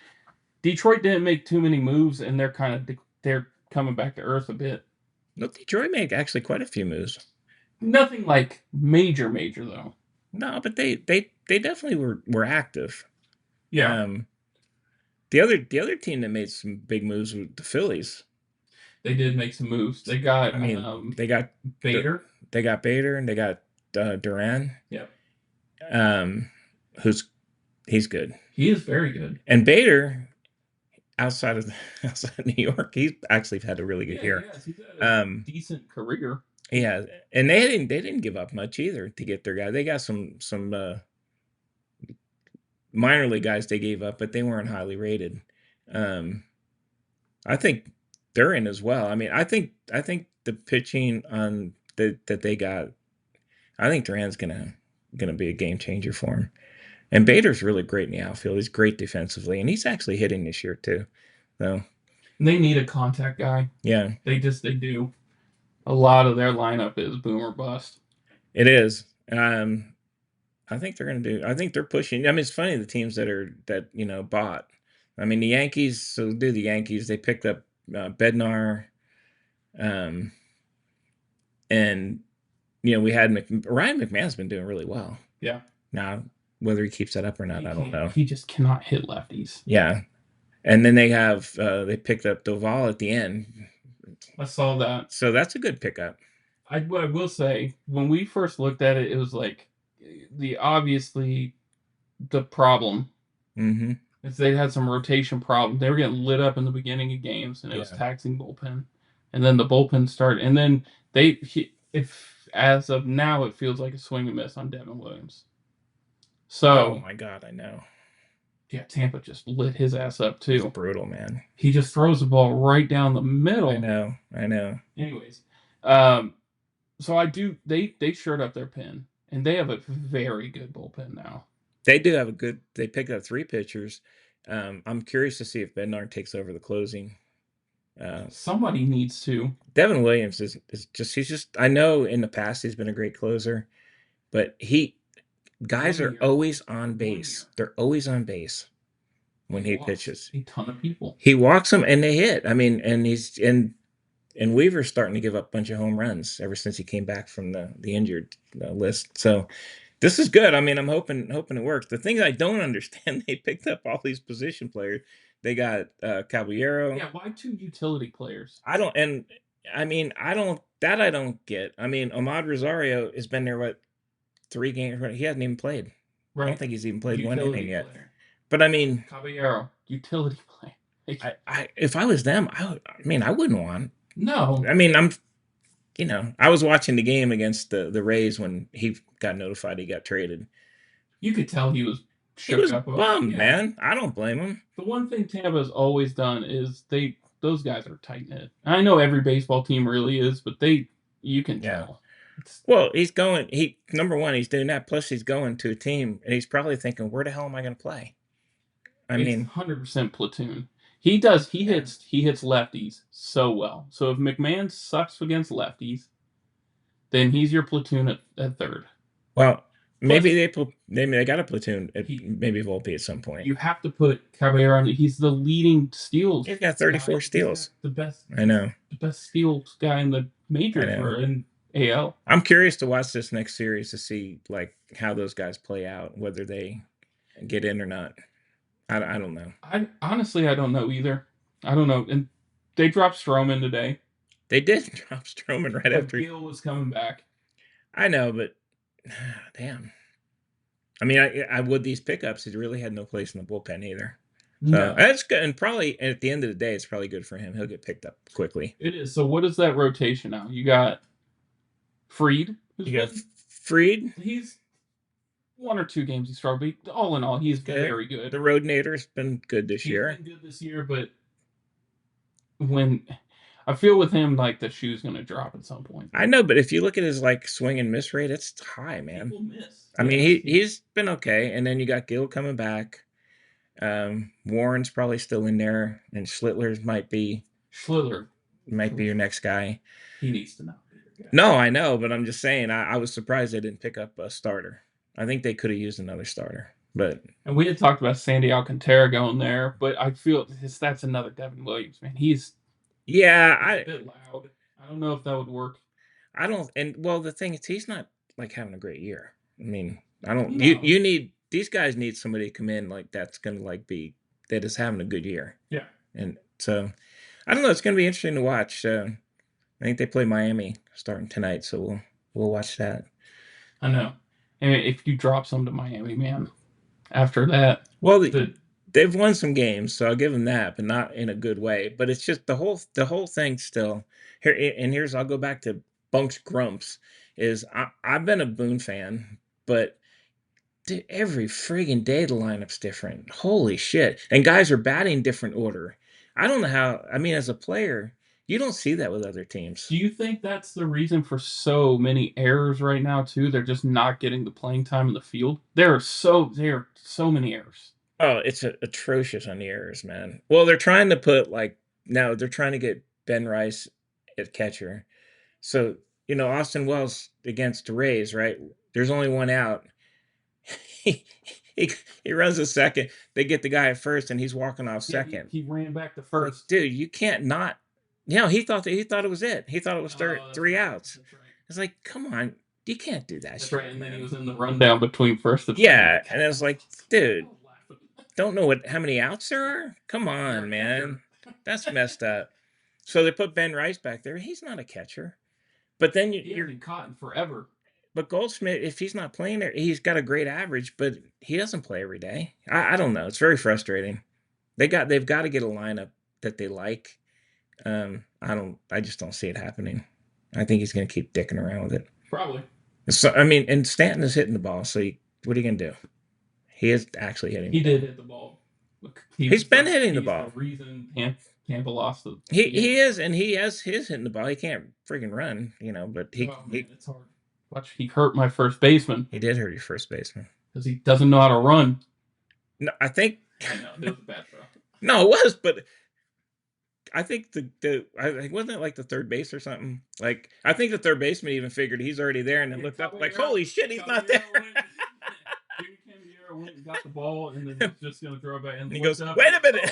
B: Detroit didn't make too many moves and they're coming back to earth a bit.
D: Look, Detroit made actually quite a few moves.
B: Nothing like major though.
D: No, but they definitely were active.
B: Yeah.
D: The other team that made some big moves was the Phillies.
B: They did make some moves. They got
D: they got
B: Bader.
D: They got Bader and they got Duran.
B: Yep.
D: He's good.
B: He is very good.
D: And Bader, outside of New York, he's actually had a really good year.
B: Yes, he's had a decent career.
D: Yeah, and they didn't give up much either to get their guy. They got some minor league guys they gave up, but they weren't highly rated. I think they're in as well. I mean, I think the pitching on that they got, I think Duran's gonna be a game changer for him. And Bader's really great in the outfield. He's great defensively, and he's actually hitting this year too. So
B: they need a contact guy.
D: Yeah,
B: they do. A lot of their lineup is boom or bust.
D: It is. I think they're going to do. I think they're pushing. I mean, it's funny the teams that bought. I mean, the Yankees. So do the Yankees? They picked up Bednar, and we had Ryan McMahon's been doing really well.
B: Yeah.
D: Now, whether he keeps that up or not, I don't know.
B: He just cannot hit lefties.
D: Yeah, and then they have they picked up Doval at the end.
B: I saw that.
D: So that's a good pickup.
B: I will say, when we first looked at it, it was like obviously the problem.
D: Mm-hmm.
B: Is they had some rotation problems. They were getting lit up in the beginning of games, and it was taxing bullpen. And then the bullpen started, and then as of now, it feels like a swing and miss on Devin Williams. So,
D: oh my God, I know.
B: Yeah, Tampa just lit his ass up too.
D: It's brutal, man.
B: He just throws the ball right down the middle.
D: I know.
B: Anyways, so they shored up their pen, and they have a very good bullpen now.
D: They do have they picked up 3 pitchers. I'm curious to see if Bednar takes over the closing.
B: Somebody needs to.
D: Devin Williams he's just, I know in the past he's been a great closer, but guys are always on base. They're always on base when he pitches.
B: A ton of people.
D: He walks them and they hit. I mean, and Weaver's starting to give up a bunch of home runs ever since he came back from the injured list. So this is good. I mean, I'm hoping it works. The thing I don't understand, they picked up all these position players. They got Caballero.
B: Yeah, why 2 utility players?
D: I don't get. I mean, Ahmad Rosario has been there 3 games. He hasn't even played. Right. I don't think he's even played one inning yet. But I mean,
B: Caballero, utility player.
D: If I was them, I wouldn't want.
B: No.
D: I mean, I was watching the game against the Rays when he got notified he got traded.
B: You could tell he was shook
D: he was
B: up.
D: Bummed, man. I don't blame him.
B: The one thing Tampa's always done is those guys are tight knit. I know every baseball team really is, but you can tell.
D: Well, number one, he's doing that. Plus, he's going to a team, and he's probably thinking, "Where the hell am I going to play?" I mean,
B: 100% platoon. He does. He hits lefties so well. So if McMahon sucks against lefties, then he's your platoon at third.
D: Well, maybe they got a platoon at maybe Volpe at some point.
B: You have to put Caballero on. He's the leading steals.
D: He's got 34 steals.
B: The best.
D: I know.
B: The best steals guy in the majors. And AL.
D: I'm curious to watch this next series to see like how those guys play out, whether they get in or not. I don't know.
B: I honestly I don't know either. I don't know. And they dropped Stroman today.
D: They did drop Stroman right
B: But
D: after.
B: Gill was coming back.
D: I know, but damn. I mean, I would these pickups. He really had no place in the bullpen either. So
B: No,
D: that's good, and probably at the end of the day, it's probably good for him. He'll get picked up quickly.
B: it is. So what is that rotation now? You got Freed.
D: You got Freed.
B: He's 1 or 2 games he struggled. But all in all, he's
D: Good.
B: very good.
D: The Roadnator's been good this year.
B: He's been good this year, but when I feel with him, like the shoe's gonna drop at some point.
D: I know, but if you look at his like swing and miss rate, it's high, man.
B: People miss.
D: I mean, he's been okay, and then you got Gill coming back. Warren's probably still in there, and Schlittler might be your next guy.
B: He needs to know.
D: No, I know, but I'm just saying. I was surprised they didn't pick up a starter. I think they could have used another starter, but
B: And we had talked about Sandy Alcantara going there, but I feel that's another Devin Williams, man. He's a bit loud. I don't know if that would work.
D: I don't. And well, the thing is, he's not like having a great year. I mean, I don't.
B: No.
D: You need these guys need somebody to come in like that's going to like be that is having a good year.
B: Yeah.
D: And so I don't know. It's going to be interesting to watch. I think they play Miami starting tonight, so we'll watch that.
B: I know. And if you drop some to Miami, man, after that,
D: well, they've won some games, so I'll give them that, but not in a good way. But it's just the whole thing still here. And here's I'll go back to Bunk's grumps. Is I've been a Boone fan, but dude, every friggin' day the lineup's different. Holy shit! And guys are batting different order. I don't know how. I mean, as a player, you don't see that with other teams.
B: Do you think that's the reason for so many errors right now too? They're just not getting the playing time in the field. There are so many errors.
D: Oh, it's atrocious on the errors, man. Well, they're trying to put now they're trying to get Ben Rice at catcher. So, Austin Wells against the Rays, right? There's only one out. He runs a second. They get the guy at first, and he's walking off second.
B: He ran back to first.
D: Like, dude, you can't not. He thought it was it. He thought it was 3 outs.
B: That's right.
D: It's like, come on, you can't do that.
B: That's right. And then he was in the rundown between first and
D: yeah, and I was like, dude, don't know how many outs there are. Come on, man, that's messed up. So they put Ben Rice back there. He's not a catcher. But then you're
B: caught in forever.
D: But Goldschmidt, if he's not playing there, he's got a great average, but he doesn't play every day. I don't know. It's very frustrating. They've got to get a lineup that they like. I just don't see it happening. I think he's going to keep dicking around with it.
B: Probably.
D: So I mean, and Stanton is hitting the ball. So what are you going to do? He is actually hitting.
B: He did hit the ball.
D: He's been hitting the ball.
B: The reason Tampa lost the.
D: He is, and he has his hitting the ball. He can't friggin' run, but
B: it's hard. Watch, he hurt my first baseman.
D: He did hurt your first baseman
B: because he doesn't know how to run.
D: No, I think.
B: I know it was a bad throw.
D: No, it was, but I think wasn't it like the third base or something? Like I think the third baseman even figured he's already there and then looked up like, holy shit, he's not there.
B: Went and got the ball and then he's just gonna throw it back and
D: he goes, wait a minute.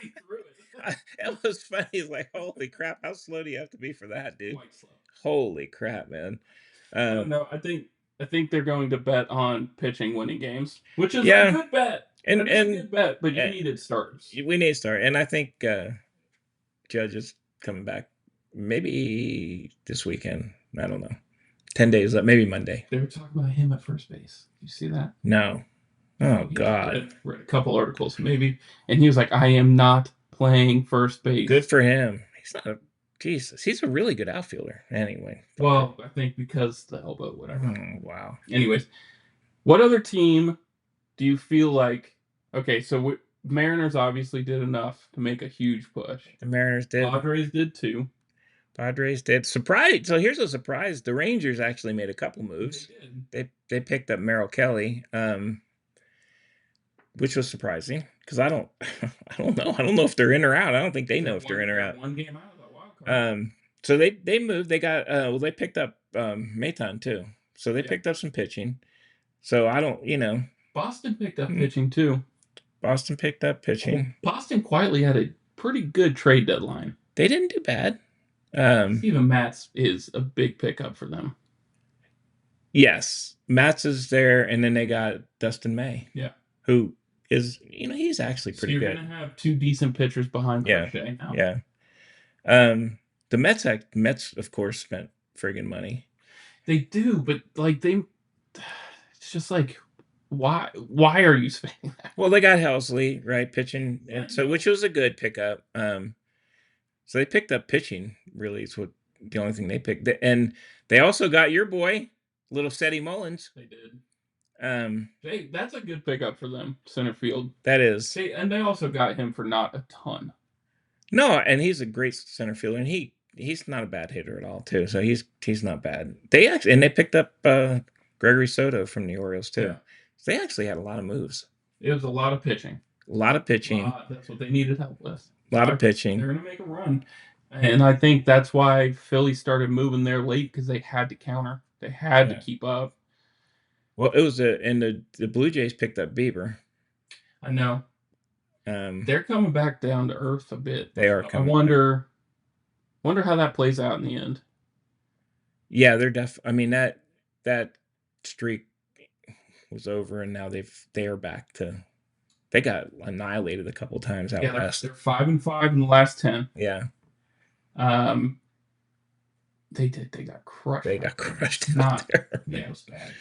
D: He threw it. It was funny. He's like, holy crap, how slow do you have to be for that, dude?
B: Quite slow.
D: Holy crap, man.
B: No, I think they're going to bet on pitching winning games, which is a good bet. And a good bet, but you needed starters.
D: We need starters, and I think Judge is coming back maybe this weekend. I don't know. 10 days up, maybe Monday.
B: They were talking about him at first base. Did you see that?
D: No. Oh God.
B: Read a couple articles, maybe, and he was like, "I am not playing first base."
D: Good for him. He's not a Jesus. He's a really good outfielder. Anyway.
B: Well, I think because the elbow, whatever.
D: Oh, wow.
B: Anyways, what other team do you feel like? Okay, so Mariners obviously did enough to make a huge push.
D: The Mariners did.
B: Padres did too.
D: Padres did. Surprise! So here's a surprise. The Rangers actually made a couple moves. They picked up Merrill Kelly, which was surprising because I don't know. I don't know if they're in or out. I don't think they know if they're in or out.
B: One game out of that wild card.
D: So they moved. They got they picked up Maton too. So they picked up some pitching. So I don't,
B: Boston picked up pitching too.
D: Boston picked up pitching.
B: Boston quietly had a pretty good trade deadline.
D: They didn't do bad.
B: Steven Matz is a big pickup for them.
D: Yes, Matz is there, and then they got Dustin May.
B: Yeah.
D: Who is, he's actually
B: So
D: pretty
B: you're
D: good.
B: gonna have two decent pitchers behind Crochet now.
D: Yeah. The Mets, of course, spent friggin' money.
B: They do, but like it's just like, why are you spending that?
D: Well, they got Helsley, right, pitching, and so which was a good pickup. So they picked up pitching. Really, is what the only thing they picked, and they also got your boy, little Seti Mullins.
B: They did.
D: That's
B: a good pickup for them, center field.
D: That is.
B: And they also got him for not a ton.
D: No, and he's a great center fielder, and he's not a bad hitter at all, too. So he's not bad. They picked up Gregory Soto from the Orioles too.
B: Yeah.
D: So they actually had a lot of moves.
B: It was a lot of pitching. That's what they needed help with.
D: A lot of pitching.
B: They're gonna make a run, and I think that's why Philly started moving there late because they had to counter. They had to keep up.
D: Well, it was and the Blue Jays picked up Bieber.
B: I know. They're coming back down to earth a bit.
D: They are.
B: I wonder how that plays out in the end.
D: Yeah, they're I mean that streak was over, and now they are back to. They got annihilated a couple times out west.
B: They're 5-5 in the last 10.
D: Yeah.
B: They did. They got crushed.
D: They got crushed
B: out
D: there.
B: Yeah, it was bad.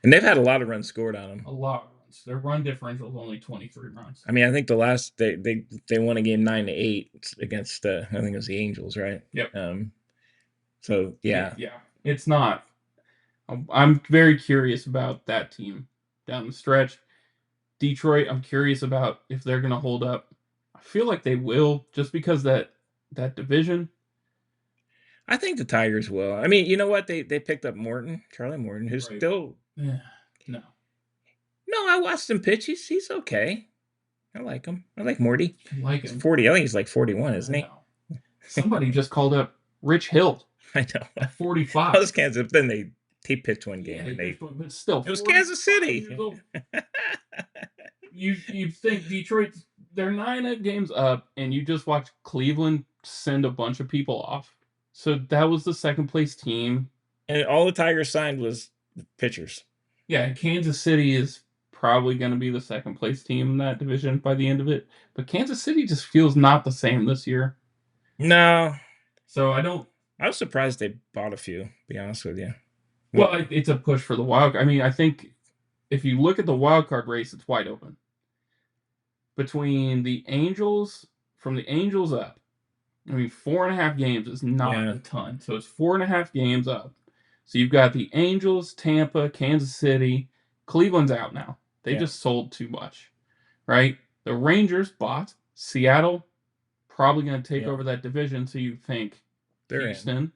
D: And they've had a lot of runs scored on them.
B: A lot of runs. Their run differential is only 23 runs.
D: I mean, I think the last they won a game 9-8 against I think it was the Angels, right?
B: Yep.
D: So yeah.
B: Yeah. It's not. I'm very curious about that team down the stretch. Detroit, I'm curious about if they're going to hold up. I feel like they will, just because that division.
D: I think the Tigers will. I mean, you know what? They picked up Charlie Morton, who's still.
B: No,
D: I watched him pitch. He's okay. I like him. I like Morty.
B: I like him.
D: He's 40. I think he's like 41, isn't he?
B: Somebody just called up Rich Hill.
D: I know.
B: At 45.
D: I was Kansas. Then he pitched one game, and
B: but still,
D: it was Kansas City.
B: You think Detroit? They're 9 games up, and you just watch Cleveland send a bunch of people off. So that was the second place team,
D: and all the Tigers signed was pitchers.
B: Yeah, and Kansas City is probably going to be the second place team in that division by the end of it. But Kansas City just feels not the same this year.
D: No.
B: So
D: I was surprised they bought a few, to be honest with you.
B: Well, it's a push for the wild. I mean, I think if you look at the wild card race, it's wide open. Between the Angels, from the Angels up, I mean, 4.5 games is not a ton. So it's 4.5 games up. So you've got the Angels, Tampa, Kansas City. Cleveland's out now. They just sold too much, right? The Rangers bought. Seattle probably going to take over that division. So you think Houston,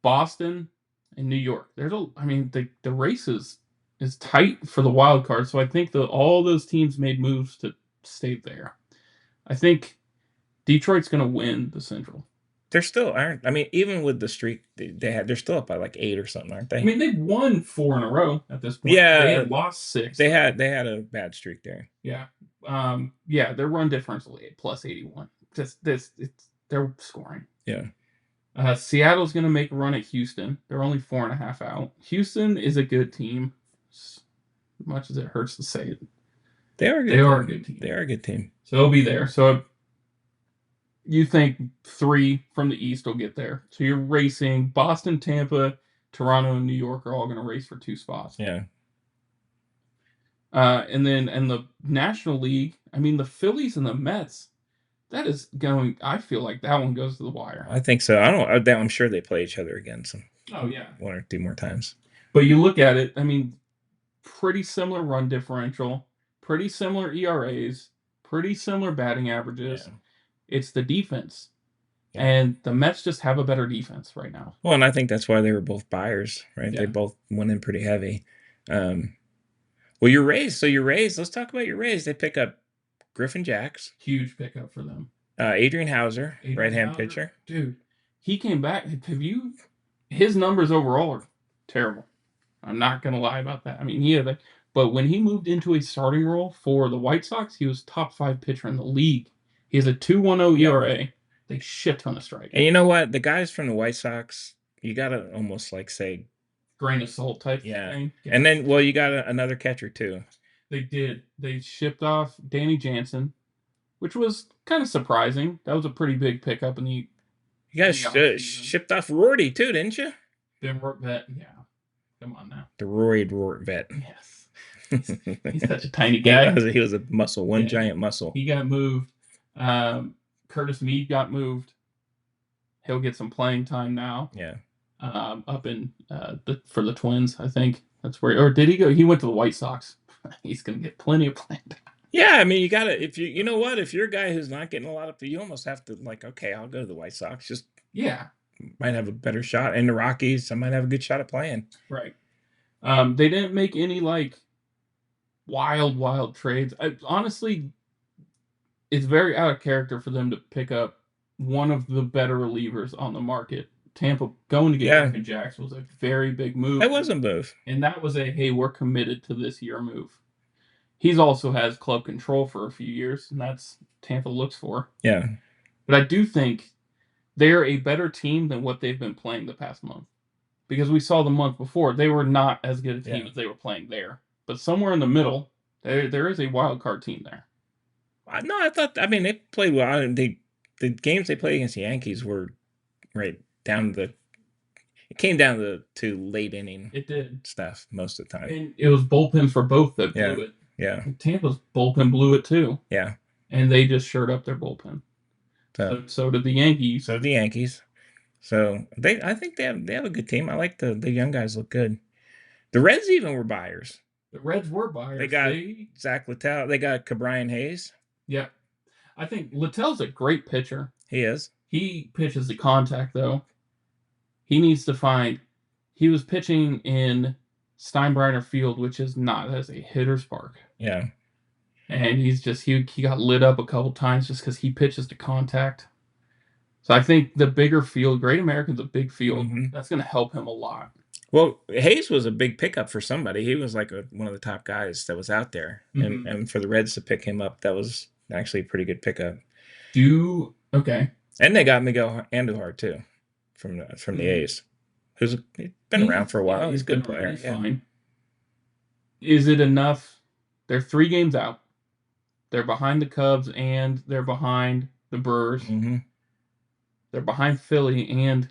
B: Boston, and New York. The race is tight for the wild card. So I think all those teams made moves to stay there. I think Detroit's going to win the Central.
D: They're still aren't. I mean, even with the streak they had, they're still up by like 8 or something, aren't they?
B: I mean, they've won 4 in a row at this point.
D: Yeah,
B: they had lost 6.
D: They had a bad streak there.
B: Yeah, their run differential plus 81. They're scoring.
D: Yeah.
B: Seattle's going to make a run at Houston. They're only 4.5 out. Houston is a good team, as much as it hurts to say it.
D: They are a good team. They are a good team.
B: So they'll be there. So you think 3 from the East will get there. So you're racing Boston, Tampa, Toronto, and New York are all going to race for 2 spots.
D: Yeah.
B: And the National League, I mean, the Phillies and the Mets, that is going. I feel like that one goes to the wire.
D: I think so. I'm sure they play each other again some.
B: Oh yeah.
D: 1 or 2 more times.
B: But you look at it. I mean, pretty similar run differential, pretty similar ERAs, pretty similar batting averages.
D: Yeah.
B: It's the defense. Yeah. And the Mets just have a better defense right now.
D: Well, and I think that's why they were both buyers, right?
B: Yeah.
D: They both went in pretty heavy. Well, your Rays. So your Rays, let's talk about your Rays. They pick up Griffin Jacks.
B: Huge pickup for them.
D: Adrian Hauser, right-hand pitcher.
B: Dude, he came back. His numbers overall are terrible. I'm not going to lie about that. I mean, but when he moved into a starting role for the White Sox, he was top 5 pitcher in the league. He has a 2.10 ERA. They shit ton of strikeouts.
D: And you know what? The guys from the White Sox, you gotta almost like say,
B: Grain of salt type
D: yeah.
B: thing.
D: And then, well, you got another catcher too.
B: They did. They shipped off Danny Jansen, which was kind of surprising. That was a pretty big pickup in the.
D: You guys
B: In the offseason.
D: shipped off Rorty too, didn't you?
B: Ben Vet. Yeah. Come on now.
D: The Royd vet.
B: Yes. He's such a tiny guy.
D: He was a muscle, one giant muscle.
B: He got moved. Curtis Mead got moved. He'll get some playing time now.
D: Yeah.
B: Up in for the Twins, I think that's where. Or did he go? He went to the White Sox. He's gonna get plenty of playing time.
D: Yeah, I mean, you gotta. If you know what, if you're a guy who's not getting a lot of, you almost have to like, okay, I'll go to the White Sox. Just might have a better shot. And the Rockies, I might have a good shot at playing.
B: Right. They didn't make any like wild trades. Honestly, it's very out of character for them to pick up one of the better relievers on the market. Tampa going to get Griffin Jax was a very big move.
D: That was a move.
B: And that was a, hey, we're committed to this year move. He's also has club control for a few years, and that's Tampa looks for.
D: Yeah.
B: But I do think they're a better team than what they've been playing the past month. Because we saw the month before, they were not as good a team as they were playing there. But somewhere in the middle, there is a wild card team there.
D: No, I thought, I mean, they played well. The games they played against the Yankees were right down it came down to late inning stuff most of the time.
B: And it was bullpens for both that blew it.
D: Yeah.
B: And Tampa's bullpen blew it too.
D: Yeah.
B: And they just shored up their bullpen. So did the Yankees.
D: So I think they have a good team. I like the young guys look good. The Reds even were buyers.
B: The Reds were buyers.
D: They got Zach Littell. They got Cabrian Hayes.
B: Yeah. I think Littell's a great pitcher.
D: He is.
B: He pitches the contact, though. He needs to find... He was pitching in Steinbrenner Field, which is not as a hitter's park.
D: Yeah.
B: And he's just... He got lit up a couple times just because he pitches to contact. So I think the bigger field... Great American's a big field. Mm-hmm. That's going to help him a lot.
D: Well, Hayes was a big pickup for somebody. He was like one of the top guys that was out there. Mm-hmm. And for the Reds to pick him up, that was actually a pretty good pickup.
B: Okay.
D: And they got Miguel Andujar, too, from the A's. Who's been around for a while. He's a good player.
B: He's fine. Is it enough? They're 3 games out. They're behind the Cubs and they're behind the Brewers.
D: Mm-hmm. They're
B: behind Philly and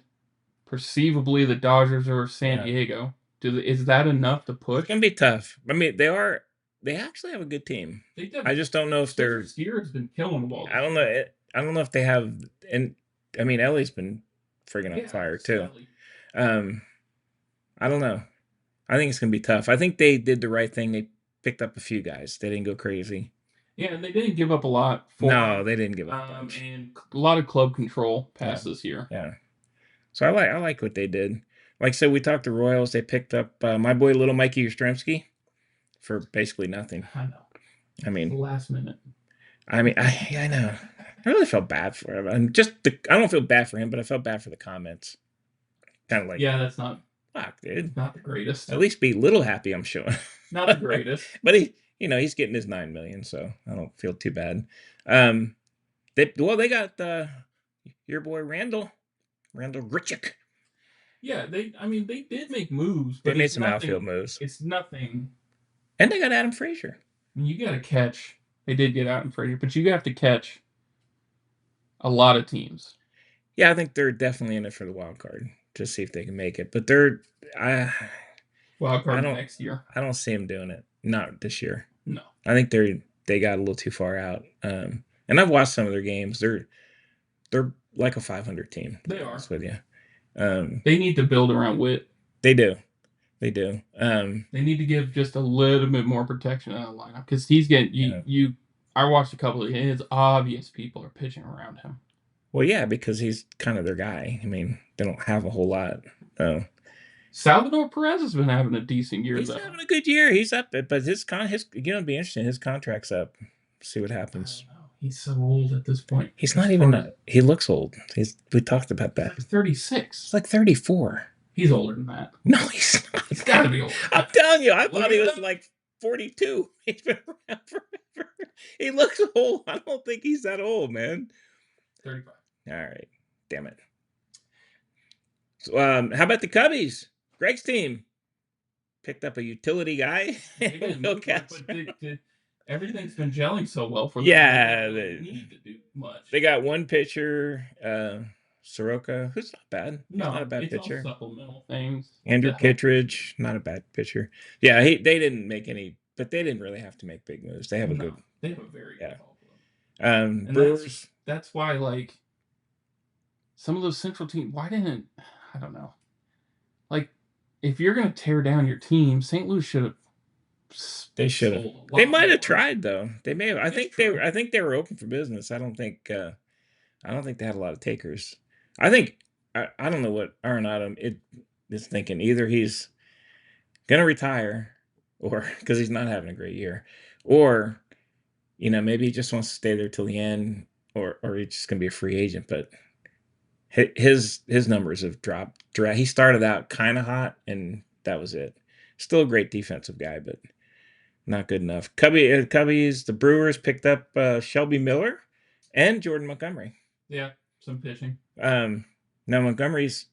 B: perceivably the Dodgers or San Diego. Is that enough to push?
D: It's going to be tough. I mean, they actually have a good team. I just don't know if they're...
B: Steer's been killing the ball.
D: I don't know if they have... And I mean, Ellie's been friggin' on fire, too. I don't know. I think it's going to be tough. I think they did the right thing. They picked up a few guys. They didn't go crazy.
B: Yeah, and they didn't give up a lot.
D: No, they didn't give up much.
B: And a lot of club control passed this year.
D: Yeah. So I like what they did. Like I said, we talked to Royals. They picked up my boy, little Mikey Yastrzemski, for basically nothing.
B: I know.
D: I mean,
B: the last minute.
D: I mean, I know. I really felt bad for him. And I don't feel bad for him, but I felt bad for the comments. Kind of like,
B: that's not.
D: Fuck, dude.
B: Not the greatest.
D: At least be a little happy, I'm sure.
B: Not the greatest.
D: But he's getting his $9 million, so I don't feel too bad. They got your boy Randall Grichuk.
B: Yeah, they did make moves. But
D: they made some outfield moves.
B: It's nothing.
D: And they got Adam Frazier.
B: You got to catch. They did get Adam Frazier, but you have to catch a lot of teams.
D: Yeah, I think they're definitely in it for the wild card to see if they can make it. But
B: wild card next year.
D: I don't see them doing it. Not this year.
B: No.
D: I think they got a little too far out. And I've watched some of their games. They're like a 500 team.
B: They are.
D: With you.
B: They need to build around Witt.
D: They do. They
B: need to give just a little bit more protection on the lineup because he's getting I watched a couple of and it's obvious people are pitching around him.
D: Well, yeah, because he's kind of their guy. I mean, they don't have a whole lot.
B: Salvador Perez has been having a decent year.
D: He's having a good year. He's up, but his it'll be interesting. His contract's up. See what happens.
B: I don't know. He's so old at this point.
D: He's not even. He looks old. We talked about that.
B: He's 36.
D: He's like 34.
B: He's older than that.
D: No, he's not.
B: He's got to be older.
D: I'm telling you, I thought he was like 42. He's been around forever. He looks old. I don't think he's that old, man.
B: 35.
D: All right. Damn it. So, how about the Cubbies? Greg's team picked up a utility guy.
B: They didn't
D: Will
B: move much,
D: Castro.
B: but everything's been gelling so well for them.
D: Yeah,
B: They don't really need to do much.
D: They got one pitcher, Soroka, who's not bad. He's
B: No,
D: not a bad
B: it's
D: pitcher.
B: all supplemental things.
D: Andrew
B: to help.
D: Kittredge, not a bad pitcher. Yeah, they didn't make any, but they didn't really have to make big moves. They have a
B: No,
D: good.
B: They have a very
D: Yeah.
B: good ball club. And
D: Brewers.
B: that's why, like, some of those Central teams, why didn't, I don't know. Like, if you're going to tear down your team, St. Louis should have.
D: They should have. They might have tried though. They may have. I think they were open for business. I don't think they had a lot of takers. I think I don't know what Arenado is thinking. Either he's gonna retire, or because he's not having a great year, or maybe he just wants to stay there till the end, or he's just gonna be a free agent. But his numbers have dropped. He started out kind of hot, and that was it. Still a great defensive guy, but not good enough. Cubbies, the Brewers picked up Shelby Miller and Jordan Montgomery.
B: Yeah, some pitching.
D: Now Montgomery's,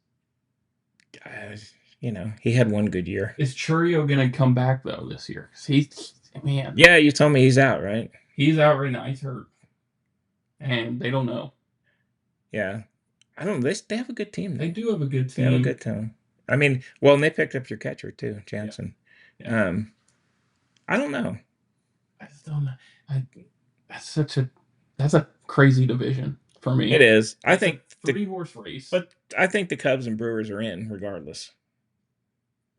D: he had one good year.
B: Is Churio going to come back though this year? Man.
D: Yeah, you told me he's out, right?
B: He's out right now. He's hurt, and they don't know.
D: Yeah, I don't. They have a good team.
B: They do have a good team.
D: They have a good team. I mean, well, and they picked up your catcher too, Jansen.
B: Yeah.
D: I don't know.
B: I just don't know. That's a crazy division for me.
D: It is. I think
B: 3-horse race.
D: But I think the Cubs and Brewers are in regardless.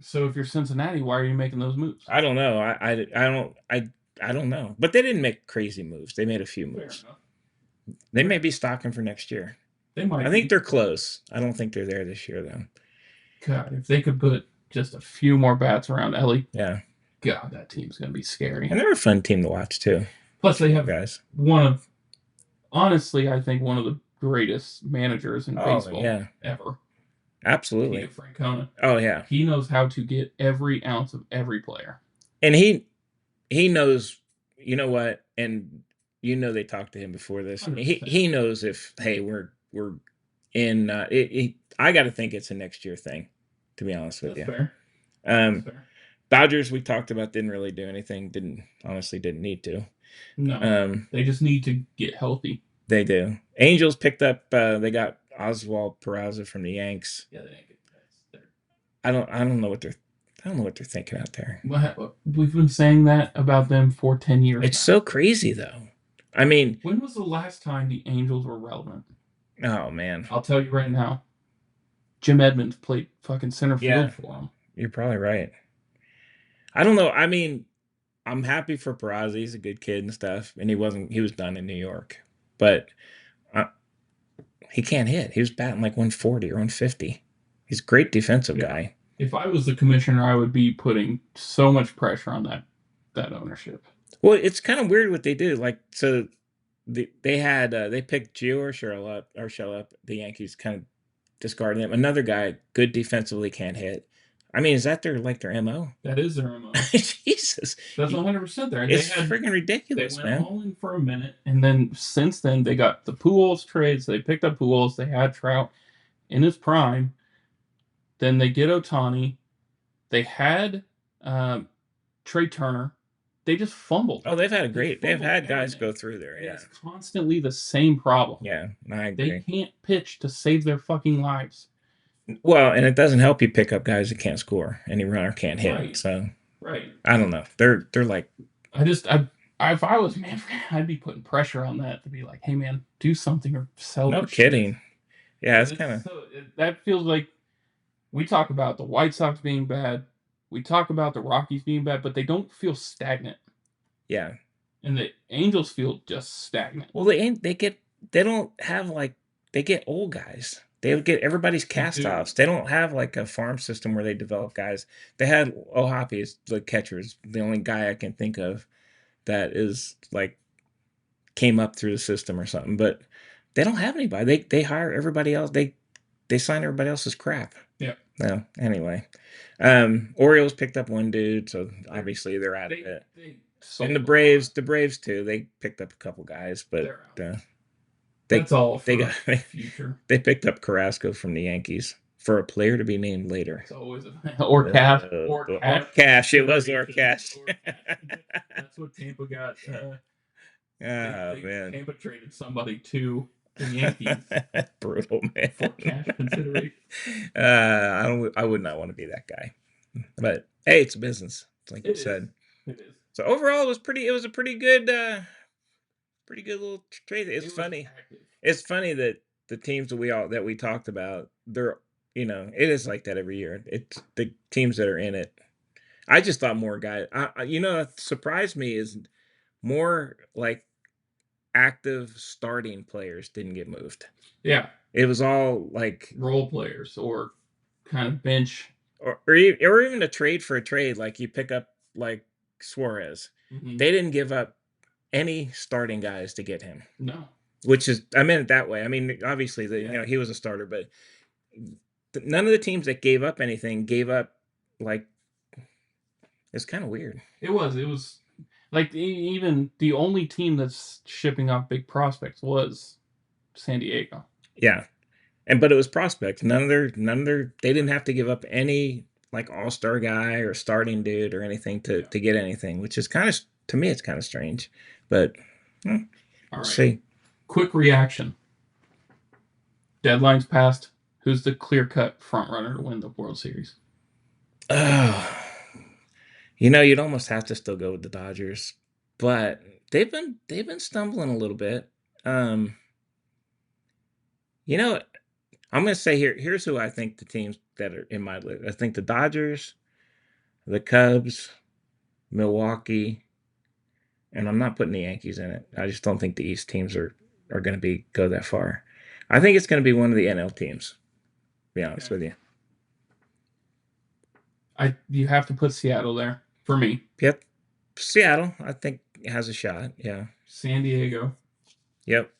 B: So if you're Cincinnati, why are you making those moves?
D: I don't know. I don't know. But they didn't make crazy moves. They made a few moves. They may be stocking for next year.
B: They might.
D: I think they're close. I don't think they're there this year though.
B: God, if they could put just a few more bats around Ellie.
D: Yeah.
B: God, that team's gonna be scary.
D: And they're a fun team to watch too.
B: Plus, they have
D: guys.
B: Honestly, I think one of the greatest managers in baseball ever.
D: Absolutely.
B: Francona.
D: Oh yeah.
B: He knows how to get every ounce of every player.
D: And he knows, you know what, and they talked to him before this. 100%. He knows if we're in. I got to think it's a next year thing, to be honest with you.
B: Fair.
D: That's fair. Dodgers we talked about didn't really do anything. Didn't need to.
B: No. They just need to get healthy.
D: They do. Angels picked up. They got Oswald Peraza from the Yanks.
B: Yeah, they didn't get that.
D: I don't know what they're thinking out there.
B: We've been saying that about them for 10 years.
D: It's so crazy though. I mean,
B: when was the last time the Angels were relevant?
D: Oh man,
B: I'll tell you right now. Jim Edmonds played fucking center field for them.
D: You're probably right. I don't know. I mean, I'm happy for Peraza. He's a good kid and stuff, and he was done in New York, but he can't hit. He was batting like 140 or 150. He's a great defensive guy.
B: If I was the commissioner, I would be putting so much pressure on that ownership.
D: Well, it's kind of weird what they do. Like, so they picked Gio Urshela. The Yankees kind of discarded him. Another guy, good defensively, can't hit. I mean, is that their MO?
B: That is their MO.
D: Jesus,
B: that's 100% there.
D: It's freaking ridiculous,
B: man. They went all in for a minute, and then since then they got the Pujols trades. They picked up Pujols. They had Trout in his prime. Then they get Ohtani. They had Trey Turner. They just fumbled.
D: Oh, they've had guys go through there. Yeah,
B: it's constantly the same problem.
D: Yeah, I agree.
B: They can't pitch to save their fucking lives.
D: Well, and it doesn't help you pick up guys that can't score. Any runner can't hit.
B: Right.
D: So
B: right.
D: I don't know. They're like.
B: If I was Manfred, I'd be putting pressure on that to be like, hey man, do something or sell.
D: No kidding. Yeah, it's kind of.
B: That feels like we talk about the White Sox being bad. We talk about the Rockies being bad, but they don't feel stagnant.
D: Yeah.
B: And the Angels feel just stagnant.
D: Well, they get old guys. They get everybody's cast-offs. They don't have like a farm system where they develop guys. They had Ohapi as the catchers, the only guy I can think of that is like came up through the system or something. But they don't have anybody. They hire everybody else. They sign everybody else's crap.
B: Yeah.
D: No. Anyway, Orioles picked up one dude, so obviously they're out of it. And the Braves too. They picked up a couple guys, but
B: That's all for
D: they got
B: future.
D: they picked up Carrasco from the Yankees for a player to be named later.
B: It's always or cash
D: Or cash. It was or cash.
B: That's what Tampa got.
D: Man.
B: Tampa traded somebody to the Yankees
D: Brutal, man.
B: for cash consideration.
D: I would not want to be that guy. But hey, it's a business. Like you said.
B: It is.
D: So overall, it was a pretty good little trade. It's funny. It's funny that the teams that we talked about, they're it is like that every year. It's the teams that are in it. I just thought more guys. What surprised me is more like active starting players didn't get moved.
B: Yeah.
D: It was all like
B: role players or kind of bench.
D: Or even a trade for a trade, like you pick up like Suarez.
B: Mm-hmm.
D: They didn't give up any starting guys to get him.
B: No.
D: Which is, I meant it that way. I mean, obviously, he was a starter, but none of the teams that gave up anything gave up, like, it's kind of weird.
B: It was like even the only team that's shipping off big prospects was San Diego.
D: Yeah. But it was prospects. None of their they didn't have to give up any like all-star guy or starting dude or anything to get anything, which is kind of, to me, it's kind of strange. But
B: all right.
D: See.
B: Quick reaction. Deadline's passed. Who's the clear-cut front runner to win the World Series?
D: You'd almost have to still go with the Dodgers, but they've been stumbling a little bit. I'm going to say here's who I think the teams that are in my list. I think the Dodgers, the Cubs, Milwaukee, and I'm not putting the Yankees in it. I just don't think the East teams are going to go that far. I think it's going to be one of the NL teams, to be honest with you.
B: You have to put Seattle there for me.
D: Yep. Seattle, I think, has a shot. Yeah.
B: San Diego.
D: Yep.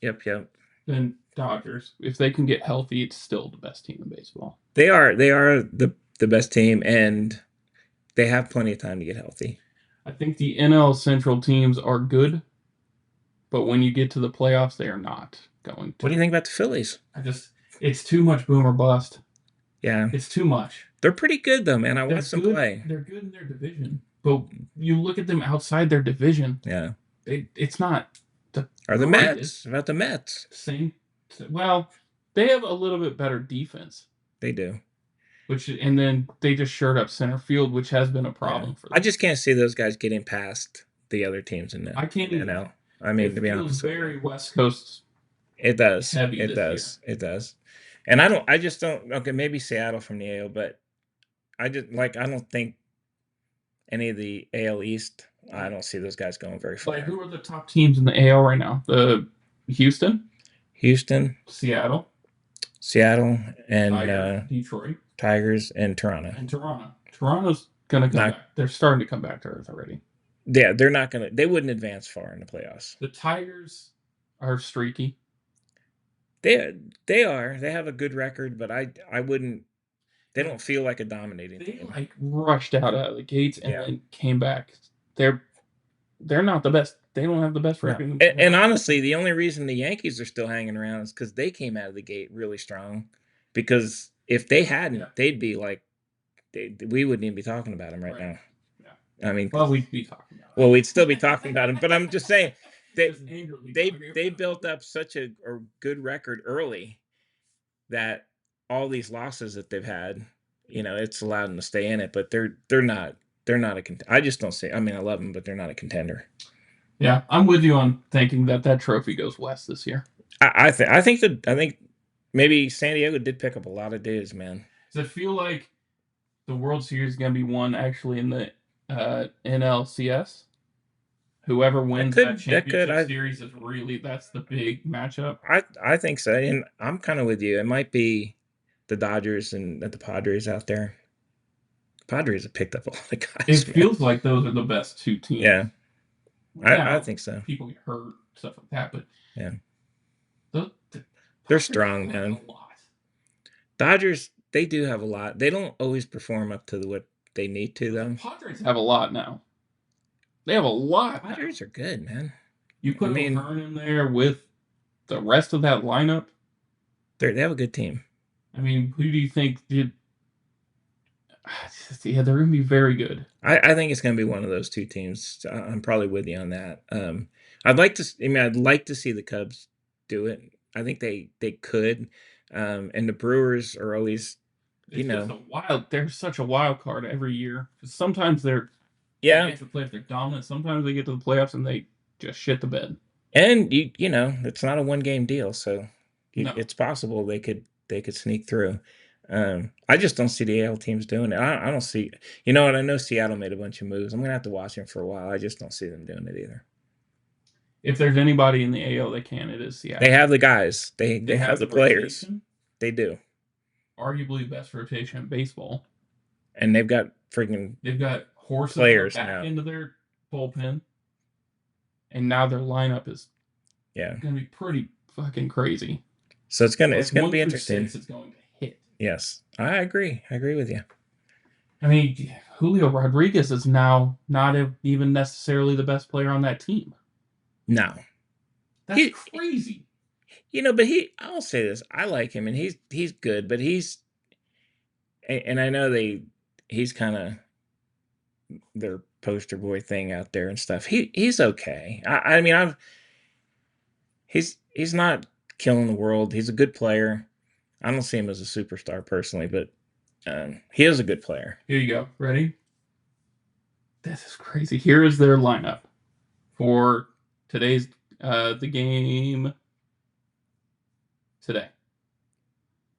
B: Then Dodgers. If they can get healthy, it's still the best team in baseball.
D: They are the best team, and they have plenty of time to get healthy.
B: I think the NL Central teams are good, but when you get to the playoffs, they are not going to.
D: What do you think about the Phillies?
B: It's too much boom or bust.
D: Yeah.
B: It's too much.
D: They're pretty good, though, man. I watched them play.
B: They're good in their division, but you look at them outside their division.
D: Yeah.
B: It's not the.
D: Are the Mets? About the Mets?
B: Same. Well, they have a little bit better defense.
D: They do.
B: And then they just shored up center field, which has been a problem for them.
D: I just can't see those guys getting past the other teams in that.
B: I can't even.
D: I mean, to be
B: honest,
D: honest,
B: very West Coast.
D: It does.
B: Heavy
D: it does. Year. It does. And I just don't. Okay, maybe Seattle from the AL, but I don't think any of the AL East. I don't see those guys going very far.
B: Like, who are the top teams in the AL right now? The Houston, Seattle,
D: and
B: Detroit,
D: Tigers, and Toronto.
B: Toronto's gonna come back. They're starting to come back to earth already.
D: Yeah, they're not gonna. They wouldn't advance far in the playoffs.
B: The Tigers are streaky.
D: They are. They have a good record, but I wouldn't. They don't feel like a dominating team.
B: They rushed out of the gates and then came back. They're not the best. They don't have the best record.
D: And honestly, the only reason the Yankees are still hanging around is because they came out of the gate really strong. Because if they hadn't, they'd be like, we wouldn't even be talking about them right now. Yeah. I mean,
B: we'd be talking about.
D: Well, we'd still be talking about them, but I'm just saying. They built up such a good record early that all these losses that they've had, it's allowed them to stay in it. But they're not a contender. I just don't say. I mean, I love them, but they're not a contender.
B: Yeah, I'm with you on thinking that trophy goes west this year.
D: I think maybe San Diego did pick up a lot of dudes, man.
B: Does it feel like the World Series is going to be won actually in the NLCS? Whoever wins that championship series that's the big matchup.
D: I think so, and I'm kind of with you. It might be the Dodgers and the Padres out there. The Padres have picked up a lot of guys.
B: It feels like those are the best two teams.
D: Yeah, I think so.
B: People get hurt, stuff like that, but
D: yeah, they're strong, man. Dodgers, they do have a lot. They don't always perform up to what they need to, though.
B: The Padres have a lot now. They have a lot.
D: Padres are good, man.
B: You put O'Hearn in there with the rest of that lineup,
D: they have a good team.
B: I mean, who do you think did? Yeah, they're going to be very good.
D: I think it's going to be one of those two teams. I'm probably with you on that. I'd like to. I mean, I'd like to see the Cubs do it. I think they could. And the Brewers are always,
B: It's just a wild. They're such a wild card every year. Sometimes they
D: yeah.
B: get to the playoffs, they're dominant. Sometimes they get to the playoffs and they just shit the bed.
D: And you know, it's not a 1-game deal, so
B: No.
D: it's possible they could sneak through. I just don't see the AL teams doing it. I don't see. You know what? I know Seattle made a bunch of moves. I'm gonna have to watch them for a while. I just don't see them doing it either.
B: If there's anybody in the AL that can, it is Seattle.
D: They have the guys. They have the players.
B: rotation,
D: They do.
B: arguably best rotation in baseball.
D: And they've got freaking
B: They've got horses
D: players
B: back
D: now.
B: into their bullpen, and now their lineup is
D: yeah.
B: going to be pretty fucking crazy.
D: So it's gonna
B: Like,
D: be interesting.
B: 1-6, it's going to hit.
D: Yes, I agree. I agree with you.
B: I mean, Julio Rodriguez is now not even necessarily the best player on that team.
D: No,
B: That's crazy.
D: You know, but I'll say this. I like him, and he's good, but and I know he's kind of their poster boy thing out there and stuff. He's okay. I mean, he's not killing the world. He's a good player. I don't see him as a superstar personally, but he is a good player.
B: Here you go. Ready? This is crazy. Here is their lineup for today's the game today.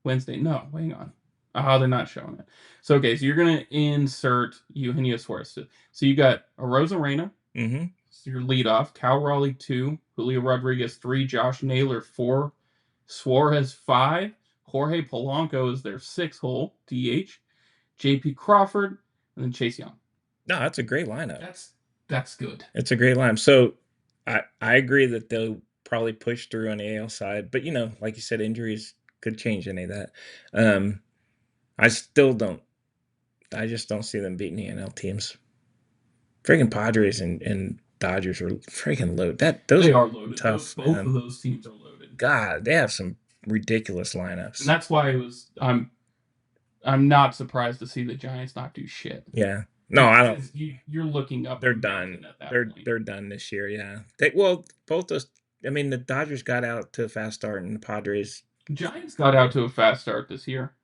B: Wednesday. No, hang on. Oh, they're not showing it. So okay, so you're gonna insert Eugenio Suarez. So you got Arozarena,
D: Mm-hmm.
B: so your leadoff, Cal Raleigh 2, Julio Rodriguez 3, Josh Naylor 4, Suarez 5, Jorge Polanco is their 6-hole DH, JP Crawford, and then Chase Young.
D: No, that's a great lineup.
B: That's good.
D: It's a great lineup. So I agree that they'll probably push through on the AL side, but you know, like you said, injuries could change any of that. I just don't see them beating the NL teams. Freaking Padres and Dodgers are freaking loaded. Those
B: They are loaded.
D: tough.
B: Both of those teams are loaded.
D: God, they have some ridiculous lineups.
B: And that's why I'm not surprised to see the Giants not do shit.
D: Yeah. No, I don't.
B: You're looking up.
D: They're done. They're done this year. Yeah. Both those. I mean, the Dodgers got out to a fast start, and the Padres.
B: Giants got out to a fast start this year,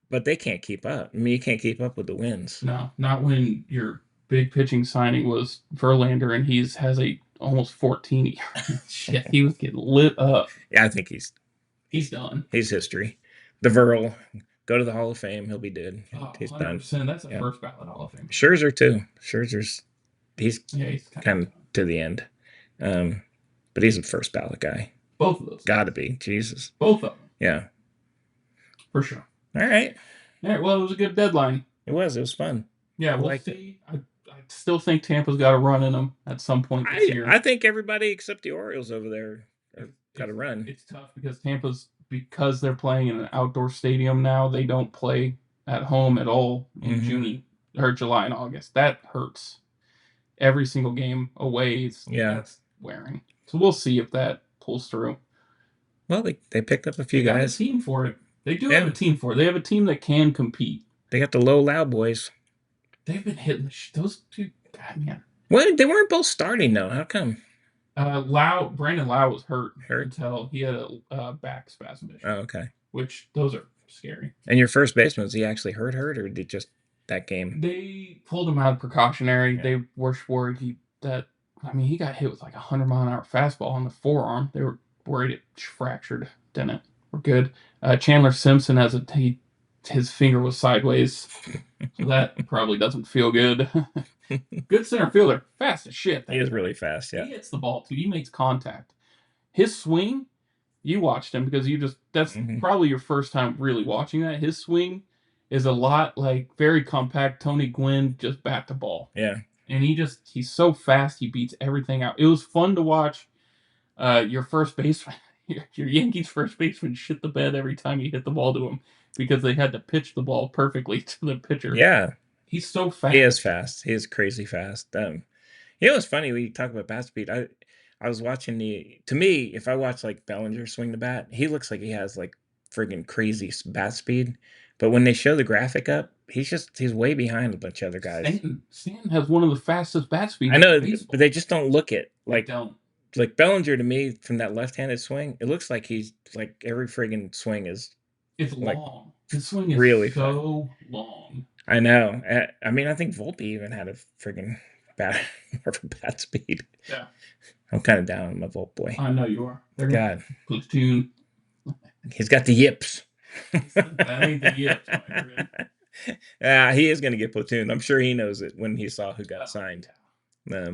D: but they can't keep up. I mean, you can't keep up with the wins.
B: No, not when your big pitching signing was Verlander, and has a almost 14. Shit, he was getting lit up.
D: Yeah, I think he's
B: done.
D: He's history. The Verl. Go to the Hall of Fame. He'll be dead.
B: Oh,
D: he's
B: 100%.
D: done.
B: That's a first ballot Hall of Fame.
D: Scherzer too. Scherzer's he's kind of
B: done.
D: to the end. But he's a first ballot guy.
B: Both of those.
D: Got to be. Jesus.
B: Both of them.
D: Yeah.
B: For sure.
D: All right.
B: Well, it was a good deadline.
D: It was fun.
B: Yeah, we'll see. I still think Tampa's got a run in them at some point this year.
D: I think everybody except the Orioles over there got a run.
B: It's tough because they're playing in an outdoor stadium now. They don't play at home at all in June or July and August. That hurts. Every single game away that's wearing. So we'll see if that pulls through.
D: Well, they picked up a few guys.
B: Have a team for it. They do have a team for it. They have a team that can compete.
D: They got the Low Loud boys.
B: They've been hitting those two. God, man.
D: Well, they weren't both starting though. How come?
B: Brandon Lau was hurt until he had a back spasm issue.
D: Oh, okay.
B: Which those are scary.
D: And your first baseman, was he actually hurt, or did just that game?
B: They pulled him out precautionary. Yeah. They were worried he got hit with like 100-mile-an-hour fastball on the forearm. They were worried it fractured. Didn't. We're good. Chandler Simpson his finger was sideways, so that probably doesn't feel good. Good center fielder, fast as shit.
D: He is really fast. Yeah,
B: he hits the ball too. He makes contact. His swing, you watched him because that's probably your first time really watching that. His swing is a lot like very compact. Tony Gwynn, just bat to ball.
D: Yeah,
B: and he's so fast. He beats everything out. It was fun to watch. Your first baseman, your Yankees first baseman, shit the bed every time you hit the ball to him because they had to pitch the ball perfectly to the pitcher.
D: Yeah.
B: He's so fast.
D: He is fast. He is crazy fast. You know what's funny? We talk about bat speed. I was watching to me, if I watch like Bellinger swing the bat, he looks like he has like friggin' crazy bat speed. But when they show the graphic up, he's way behind a bunch of other guys.
B: Stanton has one of the fastest bat speeds.
D: I know,
B: in baseball.
D: but they just don't look it
B: They
D: like
B: don't.
D: like Bellinger to me from that left-handed swing. It looks like he's like every friggin' swing is.
B: It's
D: like,
B: long. His swing is
D: really
B: so long.
D: I know. I mean, I think Volpe even had a friggin' more of a bat speed.
B: Yeah.
D: I'm kind of down on my Volpe boy.
B: I know you are. They're
D: God,
B: platoon.
D: he's got the yips.
B: That ain't the yips, my friend.
D: He is going to get platooned. I'm sure he knows it when he saw who got signed.
B: Yeah.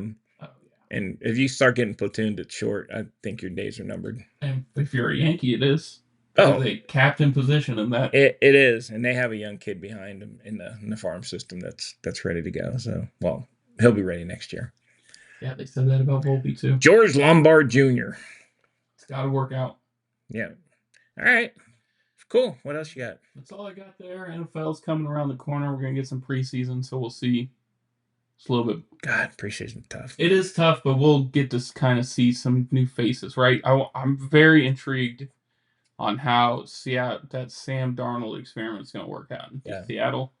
D: And if you start getting platooned at short, I think your days are numbered.
B: And if you're a Yankee, it is.
D: Oh,
B: a captain position in that.
D: It is, and they have a young kid behind him in the farm system that's ready to go. So, well, he'll be ready next year.
B: Yeah, they said that about Volpe too.
D: George Lombard Jr.
B: It's got to work out.
D: Yeah. All right. Cool. What else you got?
B: That's all I got there. NFL's coming around the corner. We're gonna get some preseason, so we'll see. It's a little bit.
D: God, preseason tough.
B: It is tough, but we'll get to kind of see some new faces, right? I'm very intrigued on how that Sam Darnold experiment is going to work out in Seattle.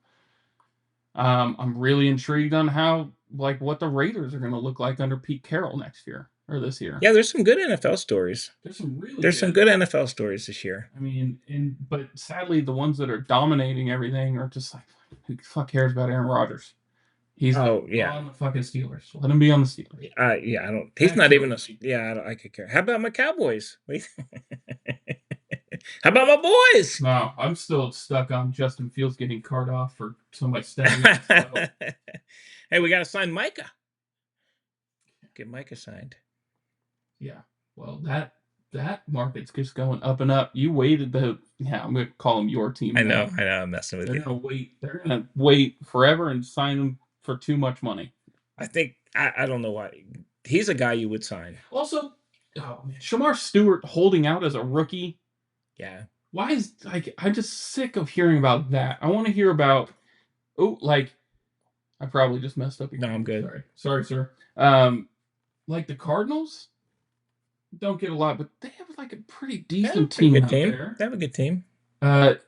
B: I'm really intrigued on how, like, what the Raiders are going to look like under Pete Carroll next year or this year.
D: Yeah, there's some good NFL stories.
B: There's some
D: good NFL stories this year.
B: I mean, but sadly, the ones that are dominating everything are just like, who the fuck cares about Aaron Rodgers? He's on the fucking Steelers. Let him be on the Steelers.
D: I don't. He's not even a. Yeah, I could care. How about my Cowboys? How about my boys?
B: No, I'm still stuck on Justin Fields getting cart off for somebody stepping.
D: Hey, we got to sign Micah. Get Micah signed.
B: Yeah. Well, that market's just going up and up. You waited I'm going to call them your team.
D: I know. I'm messing with you.
B: They're going to wait forever and sign him for too much money.
D: I think, I don't know why. He's a guy you would sign.
B: Also, Shamar Stewart holding out as a rookie.
D: Yeah.
B: Why is, I'm just sick of hearing about that. I want to hear about, I probably just messed up.
D: No, I'm good.
B: Sorry, sir. Like the Cardinals don't get a lot, but they have like a pretty decent team out there.
D: They have a good team.
B: The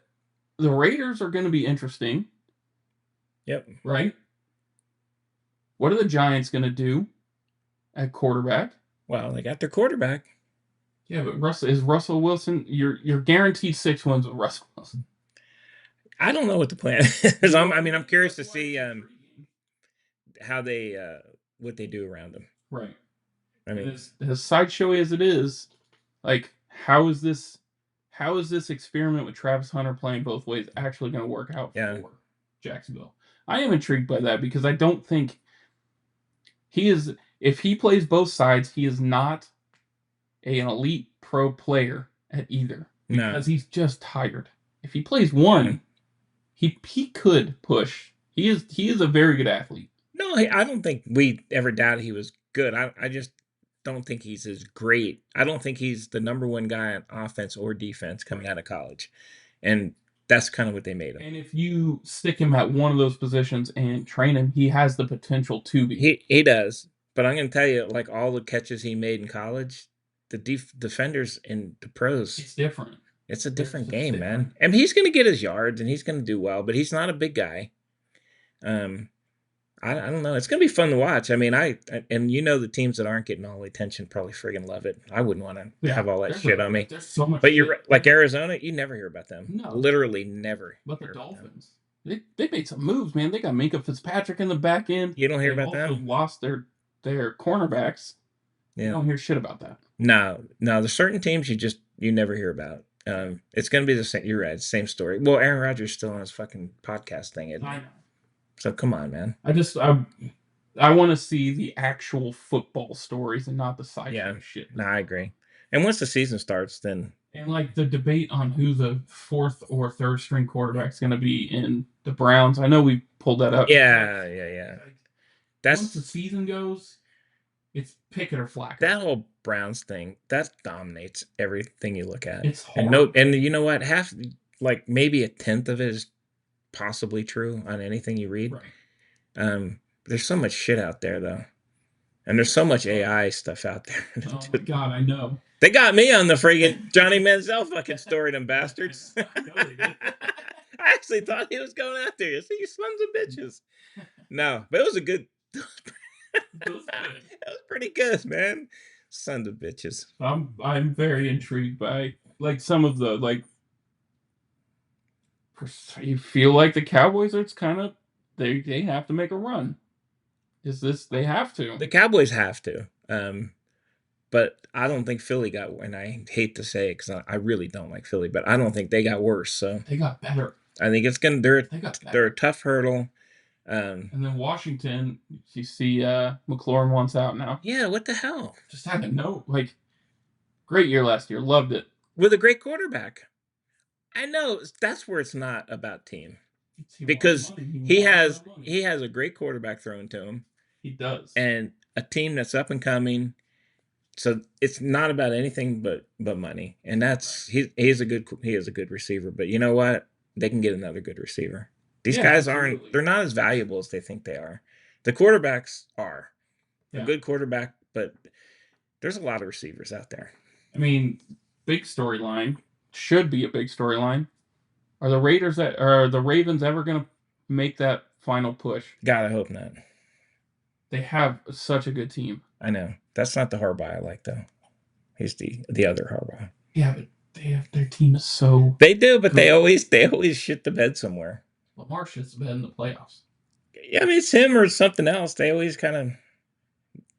B: Raiders are going to be interesting.
D: Yep.
B: Right? What are the Giants going to do at quarterback?
D: Well, they got their quarterback.
B: Yeah, but Russell Wilson? You're guaranteed 6 wins with Russell Wilson.
D: I don't know what the plan is. I'm curious to see how they what they do around him.
B: Right.
D: I mean,
B: as sideshowy as it is, like how is this experiment with Travis Hunter playing both ways actually going to work out for Jacksonville? I am intrigued by that because I don't think he is. If he plays both sides, he is not an elite pro player at either because he's just tired. If he plays one, he could push. He is a very good athlete.
D: No, I don't think we ever doubted he was good. I just don't think he's as great. I don't think he's the number one guy on offense or defense coming out of college. And that's kind of what they made him.
B: And if you stick him at one of those positions and train him, he has the potential to be.
D: He does. But I'm going to tell you, like all the catches he made in college, the defenders in the pros.
B: It's different.
D: It's a different game, man. And he's going to get his yards and he's going to do well, but he's not a big guy. I don't know. It's going to be fun to watch. I mean, and the teams that aren't getting all the attention probably friggin' love it. I wouldn't want to have all that shit on me.
B: There's so much.
D: But you're like Arizona, you never hear about them.
B: No.
D: Literally never.
B: But the Dolphins, they made some moves, man. They got Minka Fitzpatrick in the back end.
D: You don't hear about them?
B: They lost their cornerbacks.
D: Yeah.
B: You don't hear shit about that.
D: No. There's certain teams you never hear about. It's going to be the same. You're right. Same story. Well, Aaron Rodgers is still on his fucking podcast thing.
B: I know.
D: So come on, man.
B: I want to see the actual football stories and not the sideshow shit.
D: No, I agree. And once the season starts, then
B: like the debate on who the 4th or 3rd string quarterback is going to be in the Browns. I know we pulled that up.
D: Yeah.
B: Once the season goes, it's Pickett or Flacco.
D: That whole Browns thing that dominates everything you look at.
B: It's hard.
D: And you know what? Maybe a 10th of it is possibly true on anything you read.
B: Right.
D: There's so much shit out there though. And there's so much AI stuff out there.
B: Oh my God, I know.
D: They got me on the friggin' Johnny Manziel fucking story, them bastards.
B: I know they did.
D: I actually thought he was going after you. So you sons of bitches. No, but it was a good.
B: It was good.
D: It was pretty good, man. Sons of bitches.
B: I'm very intrigued by like some of the like. You feel like the Cowboys are. It's kind of they have to make a run. Is this they have to?
D: The Cowboys have to. But I don't think Philly got. And I hate to say it because I really don't like Philly, but I don't think they got worse. So
B: They got better.
D: I think it's gonna.
B: They got better.
D: They're a tough hurdle.
B: And then Washington, you see, McLaurin wants out now.
D: Yeah, what the hell?
B: Just had a note. Like, great year last year. Loved it.
D: With a great quarterback. I know that's where it's not about team. Because he has a great quarterback thrown to him.
B: He does.
D: And a team that's up and coming. So it's not about anything but money. And that's he is a good receiver. But you know what? They can get another good receiver. These guys they're not as valuable as they think they are. The quarterbacks are. A good quarterback, but there's a lot of receivers out there.
B: I mean, big storyline. Should be a big storyline. Are the Ravens ever going to make that final push?
D: God, I hope not.
B: They have such a good team.
D: I know. That's not the Harbaugh I like, though. He's the other Harbaugh.
B: Yeah, but their team is so.
D: They do, but
B: good.
D: they always shit the bed somewhere.
B: Lamar shits the bed in the playoffs.
D: Yeah, I mean it's him or something else. They always kind of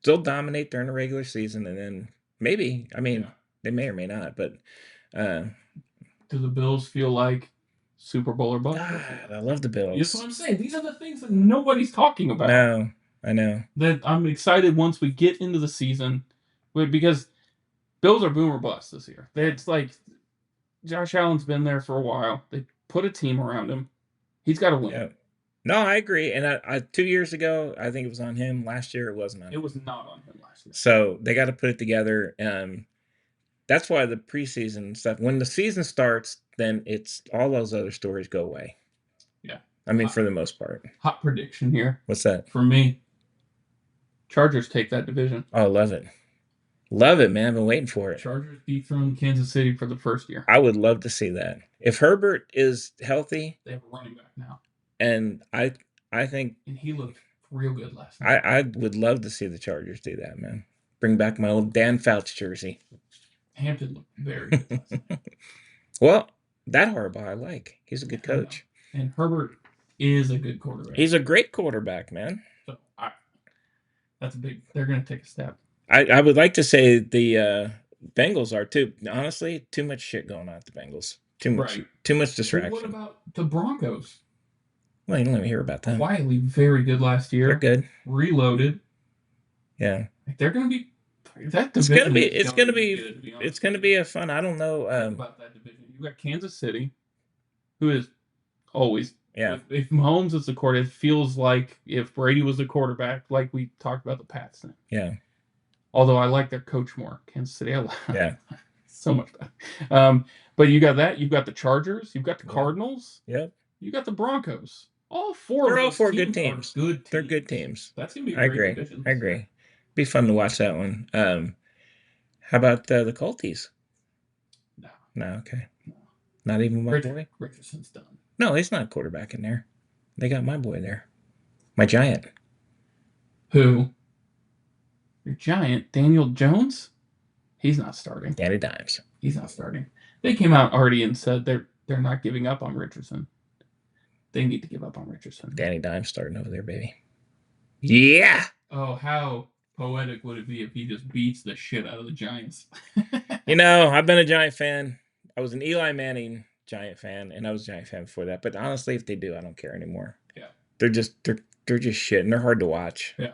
D: still dominate during the regular season, and then maybe they may or may not. But
B: do the Bills feel like Super Bowl or bust?
D: God, I love the Bills.
B: That's what I'm saying. These are the things that nobody's talking about.
D: No, I know.
B: That I'm excited once we get into the season, because Bills are boom or bust this year. It's like Josh Allen's been there for a while. They put a team around him. He's got to win.
D: Yeah. No, I agree. And I 2 years ago, I think it was on him. Last year, it wasn't on him.
B: It was not on him last year.
D: So they got to put it together. That's why the preseason stuff. When the season starts, then it's all those other stories go away.
B: Yeah.
D: I mean, for the most part.
B: Hot prediction here.
D: What's that?
B: For me, Chargers take that division.
D: Oh, I love it. Love it, man. I've been waiting for it.
B: Chargers dethrone Kansas City for the first year.
D: I would love to see that. If Herbert is healthy.
B: They have a running back now.
D: And I think.
B: And he looked real good last night.
D: I would love to see the Chargers do that, man. Bring back my old Dan Fouts jersey.
B: Hampton looked very good last night.
D: Well, that Harbaugh I like. He's a good coach.
B: And Herbert is a good quarterback.
D: He's a great quarterback, man.
B: So that's a big. They're going to take a step.
D: I would like to say the Bengals are too. Honestly, too much shit going on at the Bengals. Too much distraction.
B: But what about the Broncos?
D: Well, you don't let me hear about that.
B: Quietly, very good last year.
D: They're good.
B: Reloaded.
D: Yeah.
B: They're going to be.
D: It's gonna be a fun. I don't know
B: about that division. You got Kansas City, who is always If Mahomes is the quarterback, it feels like if Brady was the quarterback, like we talked about the Pats thing.
D: Yeah.
B: Although I like their coach more, Kansas City.
D: Yeah.
B: So much better. But you got that. You've got the Chargers. You've got the Cardinals.
D: Yep.
B: You got the Broncos. All four.
D: They're all four good teams.
B: Good teams.
D: They're good teams.
B: That's gonna be a great division.
D: I agree. Be fun to watch that one. How about the Colties? No. Okay. No. Not even my boy?
B: Richardson's done.
D: No, he's not a quarterback in there. They got my boy there. My Giant.
B: Who? Your Giant, Daniel Jones? He's not starting.
D: Danny Dimes.
B: He's not starting. They came out already and said they're not giving up on Richardson. They need to give up on Richardson.
D: Danny Dimes starting over there, baby. Yeah.
B: Oh, how poetic would it be if he just beats the shit out of the Giants?
D: I've been a Giant fan. I was an Eli Manning Giant fan, and I was a Giant fan before that. But honestly, if they do, I don't care anymore.
B: Yeah.
D: They're just shit, and they're hard to watch.
B: Yeah.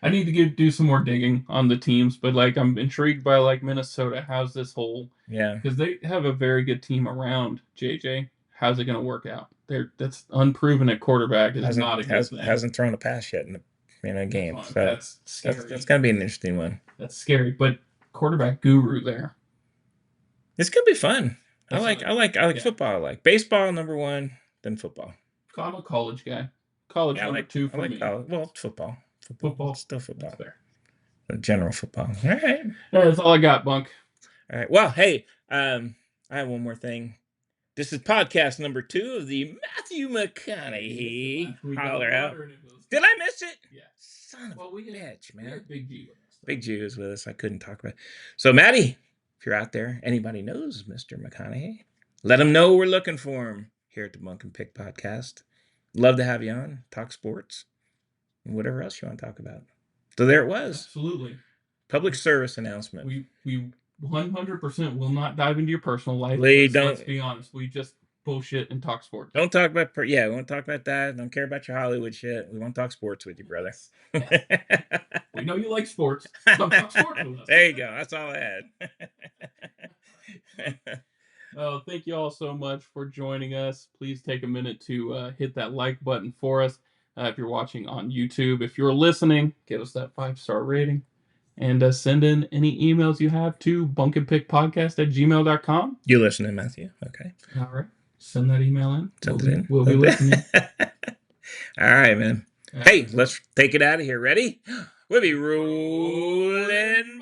B: I need to do some more digging on the teams, but I'm intrigued by Minnesota. How's this whole?
D: Yeah.
B: Because they have a very good team around JJ. How's it going to work out? That's unproven at quarterback. Is not a good thing.
D: Hasn't thrown a pass yet in a game. So
B: that's scary.
D: That's going to be an interesting one.
B: That's scary, but quarterback guru there.
D: It's going to be fun. I like football. I like baseball number one, then football.
B: I'm a college guy. College number two for me.
D: College. Well, football. Football. Still football.
B: That's fair.
D: General football. All right.
B: That's all I got, Bunk.
D: All right. Well, hey, I have one more thing. This is podcast number 2 of the Matthew McConaughey Holler Out. Did I miss it?
B: Yeah.
D: Son of a bitch,
B: We
D: man.
B: had Big G with us.
D: Big G was with us. I couldn't talk about it. So, Maddie, if you're out there, anybody knows Mr. McConaughey, let him know we're looking for him here at the Bunk and Pick podcast. Love to have you on, talk sports, and whatever else you want to talk about. So there it was.
B: Absolutely.
D: Public service announcement.
B: We 100% will not dive into your personal life. Let's be honest. We just bullshit and talk sports.
D: Don't talk about we won't talk about that. Don't care about your Hollywood shit. We won't talk sports with you, brother.
B: We know you like sports. Don't talk sports with us.
D: There you go. That's all I had.
B: Well, thank you all so much for joining us. Please take a minute to hit that like button for us. If you're watching on YouTube, if you're listening, give us that 5-star rating. And send in any emails you have to bunkandpickpodcast@gmail.com.
D: You listening, Matthew? Okay.
B: All right. Send that email in.
D: Send it in.
B: We'll be listening.
D: All right, man. Hey, let's take it out of here. Ready? We'll be rolling.